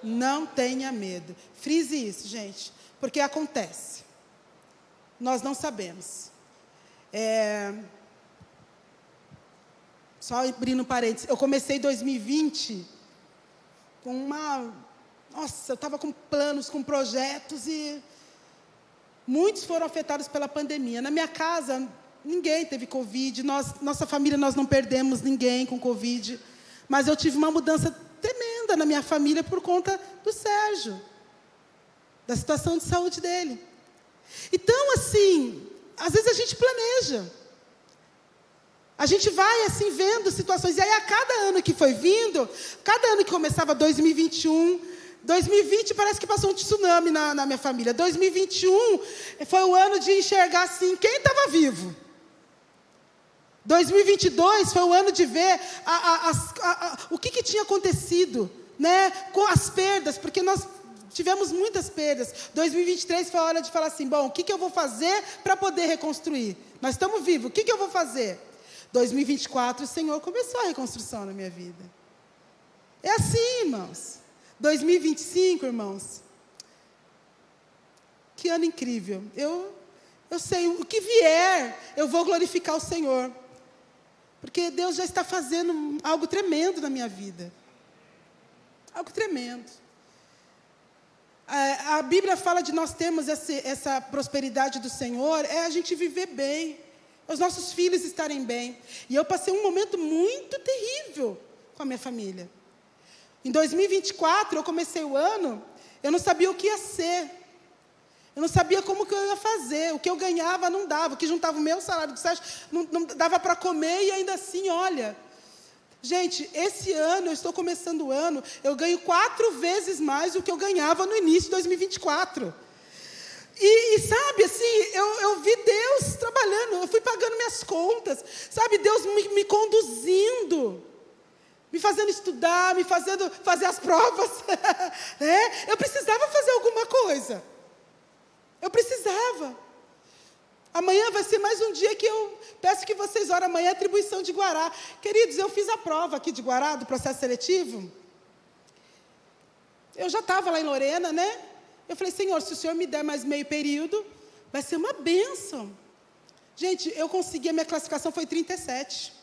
não tenha medo. Frise isso, gente, porque acontece. Nós não sabemos. Só abrindo parênteses, eu comecei 2020 com eu estava com planos, com projetos e muitos foram afetados pela pandemia. Na minha casa, ninguém teve Covid, nossa família, nós não perdemos ninguém com Covid, mas eu tive uma mudança tremenda na minha família por conta do Sérgio, da situação de saúde dele. Então, assim, às vezes a gente planeja. A gente vai, assim, vendo situações. E aí, a cada ano que foi vindo, cada ano que começava 2021, 2020 parece que passou um tsunami na minha família. 2021 foi o ano de enxergar, assim, quem estava vivo. 2022 foi o ano de ver o que tinha acontecido, né, com as perdas, porque nós tivemos muitas perdas. 2023 foi a hora de falar assim, bom, o que eu vou fazer para poder reconstruir? Nós estamos vivos, o que eu vou fazer? 2024, o Senhor começou a reconstrução na minha vida. É assim, irmãos. 2025, irmãos. Que ano incrível. Eu sei, o que vier, eu vou glorificar o Senhor. Porque Deus já está fazendo algo tremendo na minha vida. Algo tremendo. A Bíblia fala de nós termos essa prosperidade do Senhor, é a gente viver bem. Os nossos filhos estarem bem. E eu passei um momento muito terrível com a minha família. Em 2024, eu comecei o ano, eu não sabia o que ia ser. Eu não sabia como que eu ia fazer. O que eu ganhava não dava. O que juntava o meu salário do Sérgio não dava para comer. E ainda assim, olha... Gente, esse ano, eu estou começando o ano, eu ganho 4 vezes mais do que eu ganhava no início de 2024. E sabe, assim, eu vi Deus trabalhando, eu fui pagando minhas contas, sabe, Deus me conduzindo, me fazendo estudar, me fazendo fazer as provas. Eu precisava fazer alguma coisa, eu precisava. Amanhã vai ser mais um dia que eu peço que vocês orem. Amanhã é atribuição de Guará. Queridos, eu fiz a prova aqui de Guará, do processo seletivo. Eu já estava lá em Lorena, né? Eu falei, Senhor, se o Senhor me der mais meio período, vai ser uma bênção. Gente, eu consegui, a minha classificação foi 37.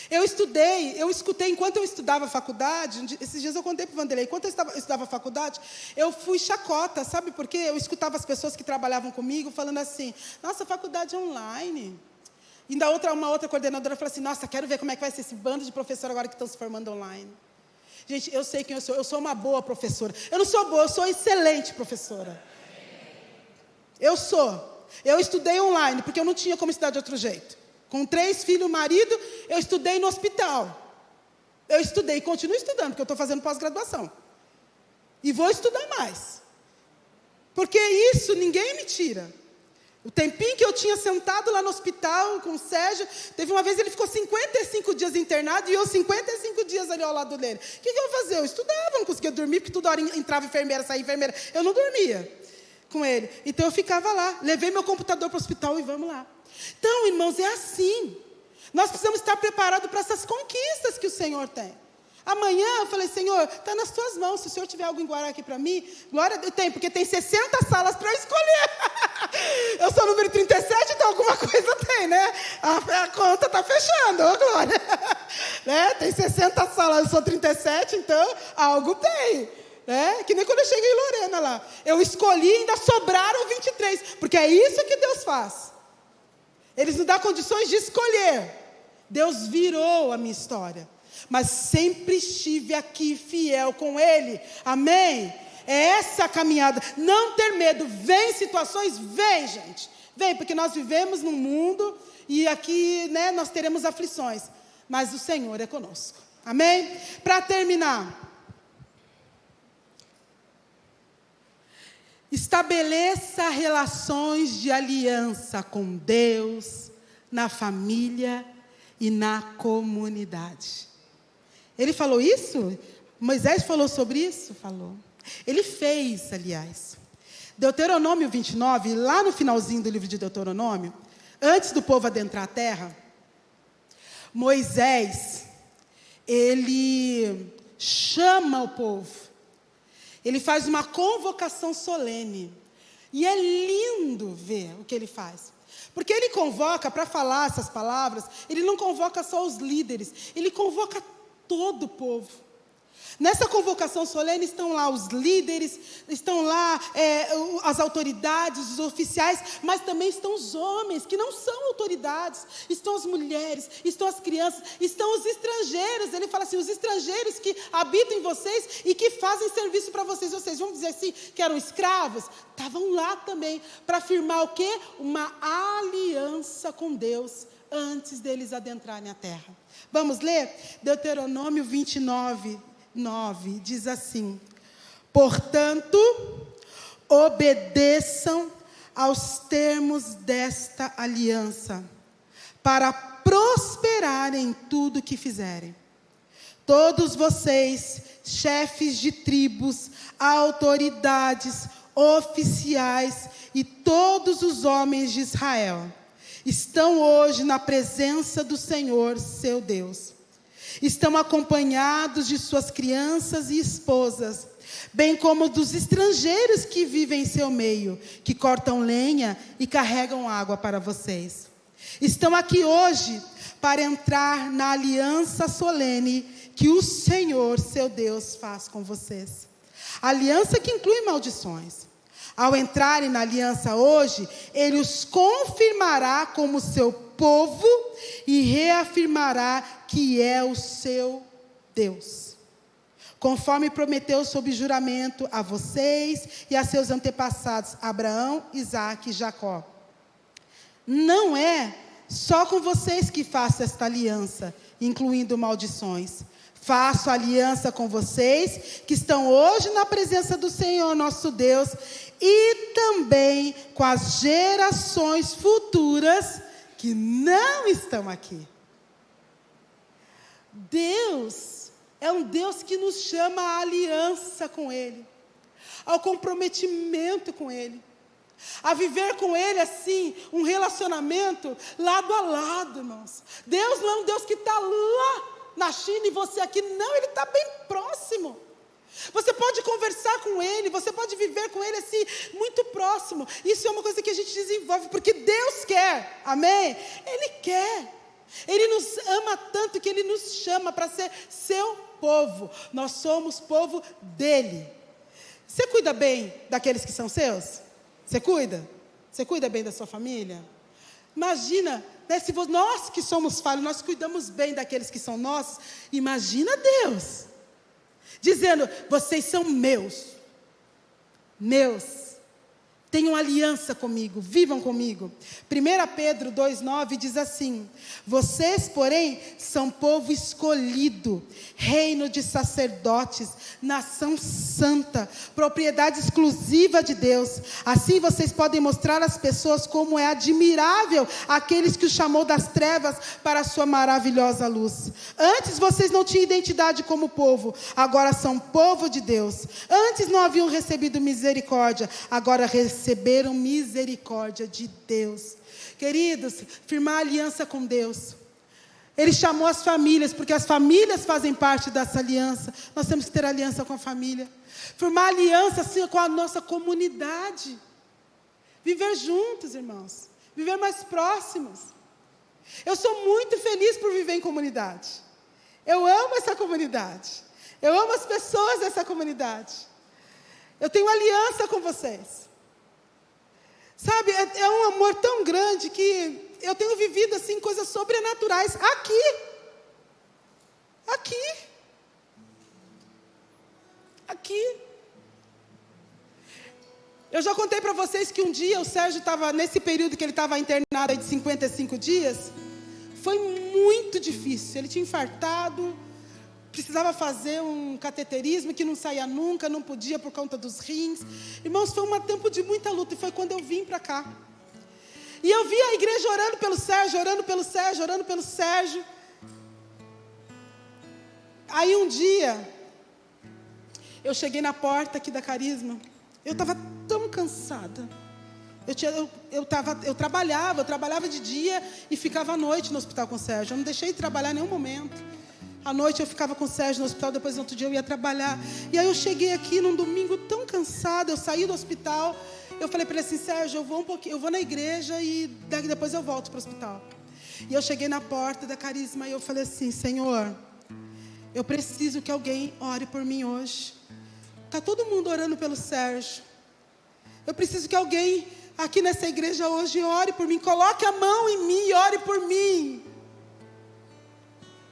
Eu escutei, enquanto eu estudava faculdade, esses dias eu contei para o Vanderlei, enquanto eu estudava faculdade, eu fui chacota, sabe por quê? Eu escutava as pessoas que trabalhavam comigo falando assim, nossa, faculdade é online. E uma outra coordenadora falou assim, nossa, quero ver como é que vai ser esse bando de professores agora que estão se formando online. Gente, eu sei quem eu sou uma boa professora. Eu não sou boa, eu sou excelente professora. Eu estudei online, porque eu não tinha como estudar de outro jeito. Com 3 filhos e marido, eu estudei no hospital. Eu estudei e continuo estudando, porque eu estou fazendo pós-graduação. E vou estudar mais. Porque isso ninguém me tira. O tempinho que eu tinha sentado lá no hospital com o Sérgio, teve uma vez ele ficou 55 dias internado e eu 55 dias ali ao lado dele. O que eu ia fazer? Eu estudava, não conseguia dormir, porque toda hora entrava enfermeira, saía enfermeira. Eu não dormia com ele. Então eu ficava lá. Levei meu computador para o hospital e vamos lá. Então, irmãos, é assim. Nós precisamos estar preparados para essas conquistas que o Senhor tem. Amanhã eu falei, Senhor, está nas tuas mãos. Se o Senhor tiver algo em Guará aqui para mim, glória, tem, porque tem 60 salas para eu escolher. Eu sou o número 37, então alguma coisa tem, né? A conta está fechando, ô glória. Né? Tem 60 salas, eu sou 37, então algo tem. Que nem quando eu cheguei em Lorena lá. Eu escolhi e ainda sobraram 23. Porque é isso que Deus faz. Ele nos dá condições de escolher. Deus virou a minha história. Mas sempre estive aqui fiel com Ele. Amém? É essa a caminhada. Não ter medo. Vem situações? Vem, gente. Vem, porque nós vivemos num mundo e aqui, nós teremos aflições. Mas o Senhor é conosco. Amém? Para terminar. Estabeleça relações de aliança com Deus, na família e na comunidade. Ele falou isso? Moisés falou sobre isso? Falou. Ele fez, aliás. Deuteronômio 29, lá no finalzinho do livro de Deuteronômio, antes do povo adentrar a terra, Moisés, ele chama o povo. Ele faz uma convocação solene. E é lindo ver o que ele faz. Porque ele convoca, para falar essas palavras, ele não convoca só os líderes, ele convoca todo o povo. Nessa convocação solene estão lá os líderes, estão lá as autoridades, os oficiais, mas também estão os homens, que não são autoridades, estão as mulheres, estão as crianças, estão os estrangeiros. Ele fala assim, os estrangeiros que habitam em vocês e que fazem serviço para vocês. Vocês vão dizer assim, que eram escravos? Estavam lá também, para firmar o quê? Uma aliança com Deus, antes deles adentrarem a terra. Vamos ler? Deuteronômio 29, 9, diz assim: portanto, obedeçam aos termos desta aliança, para prosperar em tudo que fizerem. Todos vocês, chefes de tribos, autoridades, oficiais e todos os homens de Israel, estão hoje na presença do Senhor, seu Deus. Estão acompanhados de suas crianças e esposas, bem como dos estrangeiros que vivem em seu meio, que cortam lenha e carregam água para vocês. Estão aqui hoje para entrar na aliança solene que o Senhor, seu Deus, faz com vocês. Aliança que inclui maldições. Ao entrarem na aliança hoje, Ele os confirmará como seu povo e reafirmará que é o seu Deus, conforme prometeu sob juramento a vocês e a seus antepassados, Abraão, Isaque e Jacó. Não é só com vocês que faço esta aliança, incluindo maldições. Faço aliança com vocês, que estão hoje na presença do Senhor nosso Deus, e também com as gerações futuras que não estão aqui. Deus é um Deus que nos chama à aliança com Ele, ao comprometimento com Ele, a viver com Ele assim, um relacionamento lado a lado, irmãos. Deus não é um Deus que está lá na China e você aqui, não, Ele está bem próximo. Você pode conversar com Ele, você pode viver com Ele assim, muito próximo. Isso é uma coisa que a gente desenvolve, porque Deus quer, amém? Ele quer. Ele nos ama tanto que Ele nos chama para ser seu povo. Nós somos povo dEle. Você cuida bem daqueles que são seus? Você cuida? Você cuida bem da sua família? Imagina, se nós que somos falhos, nós cuidamos bem daqueles que são nossos. Imagina Deus dizendo, vocês são meus. Tenham aliança comigo, vivam comigo. 1 Pedro 2,9 diz assim: vocês, porém, são povo escolhido, reino de sacerdotes, nação santa, propriedade exclusiva de Deus. Assim vocês podem mostrar às pessoas como é admirável aqueles que os chamou das trevas para a sua maravilhosa luz. Antes vocês não tinham identidade como povo, agora são povo de Deus. Antes não haviam recebido misericórdia, agora receberam misericórdia de Deus. Queridos, firmar aliança com Deus. Ele chamou as famílias, porque as famílias fazem parte dessa aliança. Nós temos que ter aliança com a família. Firmar aliança assim, com a nossa comunidade. Viver juntos, irmãos. Viver mais próximos. Eu sou muito feliz por viver em comunidade. Eu amo essa comunidade. Eu amo as pessoas dessa comunidade. Eu tenho aliança com vocês. Sabe, é um amor tão grande que eu tenho vivido assim coisas sobrenaturais aqui. Eu já contei para vocês que um dia o Sérgio estava, nesse período que ele estava internado aí de 55 dias, foi muito difícil. Ele tinha infartado, precisava fazer um cateterismo que não saía nunca, não podia por conta dos rins. Irmãos, foi um tempo de muita luta, e foi quando eu vim para cá. E eu vi a igreja orando pelo Sérgio. Aí um dia, eu cheguei na porta aqui da Carisma, eu estava tão cansada. Eu trabalhava de dia e ficava à noite no hospital com o Sérgio. Eu não deixei de trabalhar em nenhum momento. À noite eu ficava com o Sérgio no hospital, depois no outro dia eu ia trabalhar. E aí eu cheguei aqui num domingo tão cansada, eu saí do hospital, eu falei para ele assim, Sérgio, eu vou na igreja e depois eu volto para o hospital. E eu cheguei na porta da Carisma e eu falei assim, Senhor, eu preciso que alguém ore por mim hoje. Está todo mundo orando pelo Sérgio. Eu preciso que alguém aqui nessa igreja hoje ore por mim, coloque a mão em mim e ore por mim.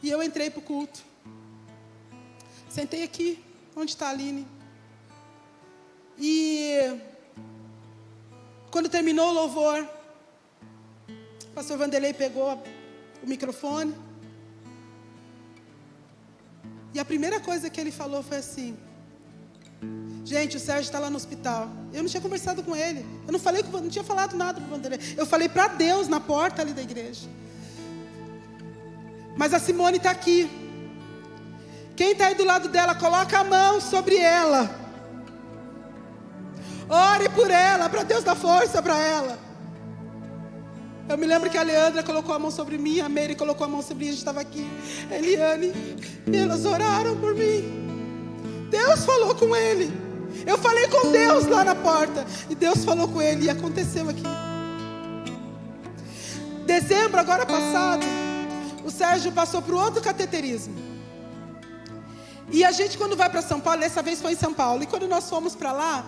E eu entrei para o culto. Sentei aqui, onde está a Aline. E quando terminou o louvor, o pastor Vanderlei pegou o microfone. E a primeira coisa que ele falou foi assim, gente, o Sérgio está lá no hospital. Eu não tinha conversado com ele. Eu não tinha falado nada para o Vanderlei. Eu falei para Deus na porta ali da igreja. Mas a Simone está aqui. Quem está aí do lado dela, coloca a mão sobre ela. Ore por ela, para Deus dar força para ela. Eu me lembro que a Leandra colocou a mão sobre mim, a Mary colocou a mão sobre mim, a gente estava aqui. A Eliane, e elas oraram por mim. Deus falou com ele. Eu falei com Deus lá na porta. E Deus falou com ele e aconteceu aqui. Dezembro, agora passado, o Sérgio passou por outro cateterismo. E a gente quando vai para São Paulo, dessa vez foi em São Paulo. E quando nós fomos para lá,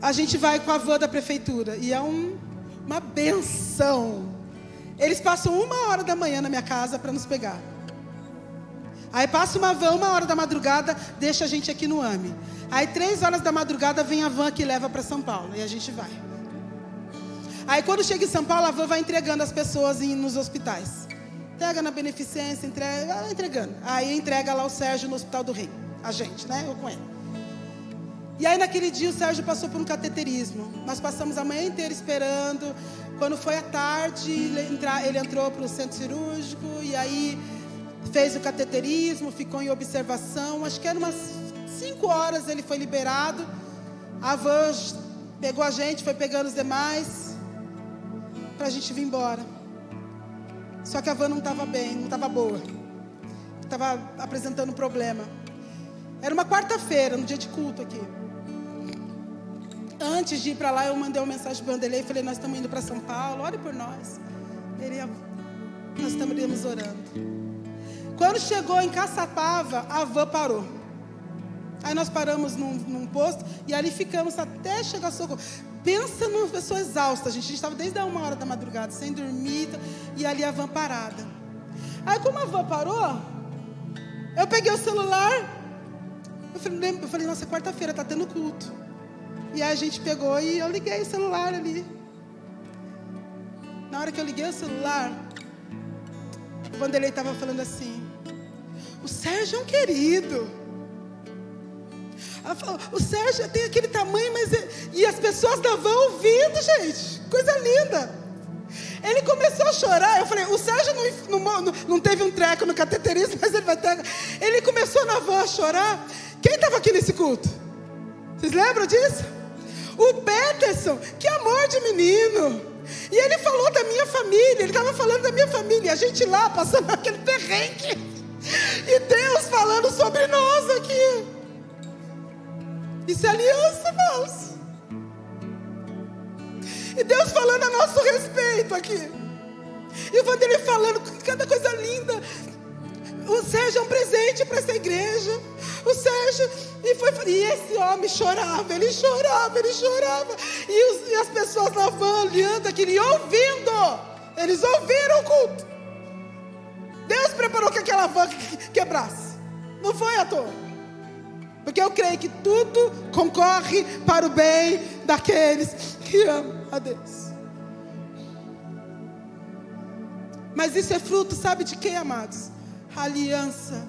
a gente vai com a van da prefeitura. E é uma benção. Eles passam 1h da manhã na minha casa para nos pegar. Aí passa uma van 1h da madrugada, deixa a gente aqui no AME. Aí 3h da madrugada vem a van que leva para São Paulo. E a gente vai. Aí quando chega em São Paulo, a van vai entregando as pessoas nos hospitais. Entrega na beneficência, entregando. Aí entrega lá o Sérgio no Hospital do Rim. A gente, né? Eu com ele. E aí naquele dia o Sérgio passou por um cateterismo. Nós passamos a manhã inteira esperando. Quando foi à tarde, ele entrou para o centro cirúrgico. E aí fez o cateterismo, ficou em observação. Acho que era umas 5 horas ele foi liberado. A van pegou a gente, foi pegando os demais, para a gente vir embora. Só que a van não estava bem, não estava boa. Estava apresentando um problema. Era uma quarta-feira, no dia de culto aqui. Antes de ir para lá, eu mandei uma mensagem para o Vanderlei e falei, nós estamos indo para São Paulo, ore por nós. Nós estaríamos orando. Quando chegou em Caçapava, a van parou. Aí nós paramos num posto e ali ficamos até chegar socorro. Pensa numa pessoa exausta, gente. A gente estava desde a 1h da madrugada, sem dormir, e ali a van parada. Aí como a van parou, eu peguei o celular, eu falei, nossa, quarta-feira, está tendo culto. E aí a gente pegou e eu liguei o celular ali. Na hora que eu liguei o celular, o Vanderlei estava falando assim, o Sérgio é um querido. O Sérgio tem aquele tamanho, mas... E as pessoas da van ouvindo, gente. Coisa linda. Ele começou a chorar. Eu falei, o Sérgio não teve um treco no cateterismo, mas ele vai ter... Ele começou na van a chorar. Quem estava aqui nesse culto? Vocês lembram disso? O Peterson, que amor de menino. E ele falou da minha família. Ele estava falando da minha família. E a gente lá, passando aquele perrengue. E Deus falando sobre nós aqui. Isso é aliança, irmãos. E Deus falando a nosso respeito aqui. E o Vanderlei falando cada coisa linda. O Sérgio é um presente para essa igreja. o Sérgio. E esse homem chorava, ele chorava. E as pessoas na van olhando aquilo e ouvindo. Eles ouviram o culto. Deus preparou que aquela van quebrasse. Não foi à toa. Porque eu creio que tudo concorre para o bem daqueles que amam a Deus. Mas isso é fruto, sabe de quê, amados? Aliança.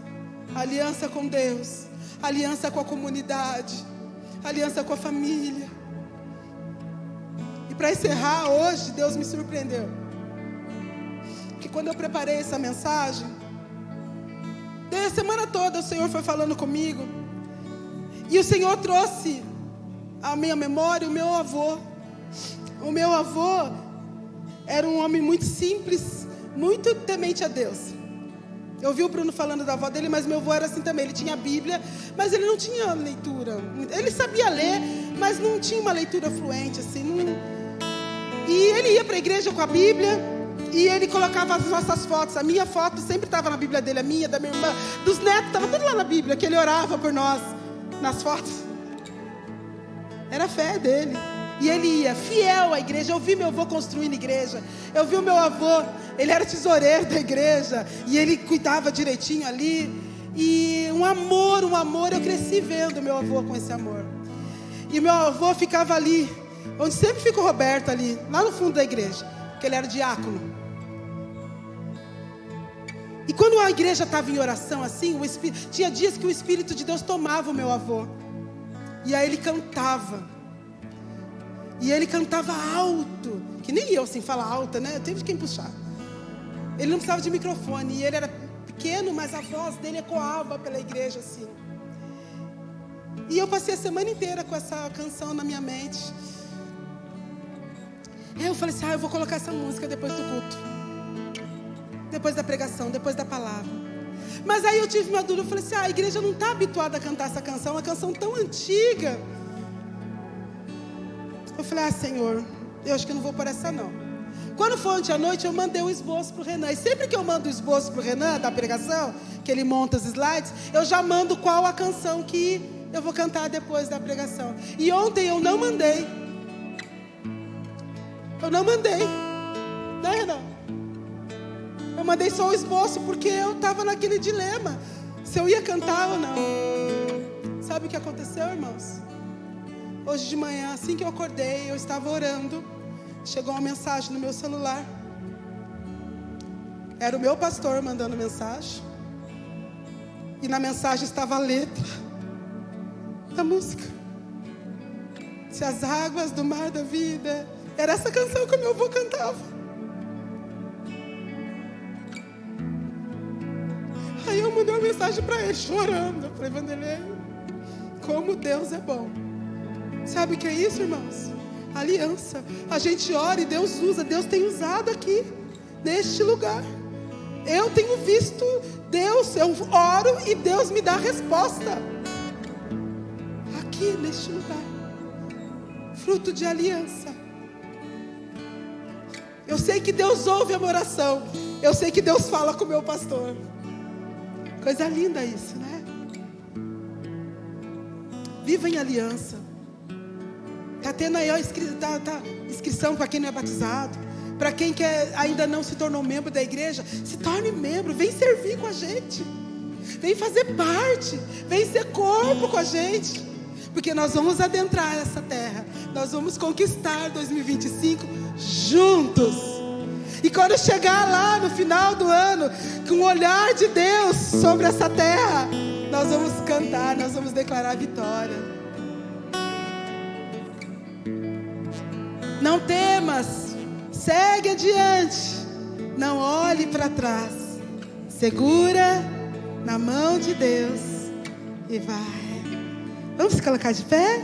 Aliança com Deus. Aliança com a comunidade. Aliança com a família. E para encerrar, hoje, Deus me surpreendeu. Que quando eu preparei essa mensagem, desde a semana toda o Senhor foi falando comigo. E o Senhor trouxe à minha memória o meu avô. O meu avô era um homem muito simples, muito temente a Deus. Eu vi o Bruno falando da avó dele, mas meu avô era assim também. Ele tinha a Bíblia, mas ele não tinha leitura. Ele sabia ler, mas não tinha uma leitura fluente assim. E ele ia para a igreja com a Bíblia e ele colocava as nossas fotos. A minha foto sempre estava na Bíblia dele, a minha, da minha irmã, dos netos, estava tudo lá na Bíblia, que ele orava por nós nas fotos. Era a fé dele. E ele ia fiel à igreja. Eu vi meu avô construindo igreja. Eu vi o meu avô, ele era tesoureiro da igreja. E ele cuidava direitinho ali. E um amor. Eu cresci vendo meu avô com esse amor. E meu avô ficava ali, onde sempre fica o Roberto ali, lá no fundo da igreja, porque ele era diácono. E quando a igreja estava em oração assim, tinha dias que o Espírito de Deus tomava o meu avô. E aí ele cantava. E ele cantava alto, que nem eu assim falar alta, né? Eu tive quem puxar. Ele não precisava de microfone. E ele era pequeno, mas a voz dele ecoava pela igreja assim. E eu passei a semana inteira com essa canção na minha mente. E eu falei assim, eu vou colocar essa música depois do culto, depois da pregação, depois da palavra. Mas aí eu tive uma dúvida, eu falei assim, a igreja não está habituada a cantar essa canção, uma canção tão antiga. Eu falei, Senhor, eu acho que eu não vou por essa não. Quando foi ontem à noite, eu mandei um esboço para o Renan. E sempre que eu mando o esboço para o Renan, da pregação, que ele monta os slides, eu já mando qual a canção que eu vou cantar depois da pregação. E ontem eu não mandei. Né, Renan? Eu mandei só o esboço, porque eu estava naquele dilema, se eu ia cantar ou não. Sabe o que aconteceu, irmãos? Hoje de manhã, assim que eu acordei, eu estava orando. Chegou uma mensagem no meu celular. Era o meu pastor mandando mensagem. E na mensagem estava a letra da música. Se as águas do mar da vida. Era essa canção que o meu avô cantava. Aí eu mandei uma mensagem para ele, chorando. Eu falei, Vanderlei, como Deus é bom. Sabe o que é isso, irmãos? Aliança. A gente ora e Deus usa. Deus tem usado aqui, neste lugar. Eu tenho visto Deus, eu oro e Deus me dá resposta. Aqui, neste lugar. Fruto de aliança. Eu sei que Deus ouve a minha oração. Eu sei que Deus fala com o meu pastor. Coisa linda isso, né? Viva em aliança. Está tendo aí inscrição para quem não é batizado. Para quem ainda não se tornou membro da igreja, se torne membro. Vem servir com a gente. Vem fazer parte. Vem ser corpo com a gente. Porque nós vamos adentrar essa terra. Nós vamos conquistar 2025 juntos. E quando chegar lá no final do ano, com o olhar de Deus sobre essa terra, nós vamos cantar, nós vamos declarar a vitória. Não temas, segue adiante, não olhe para trás, segura na mão de Deus e vai. Vamos se colocar de pé?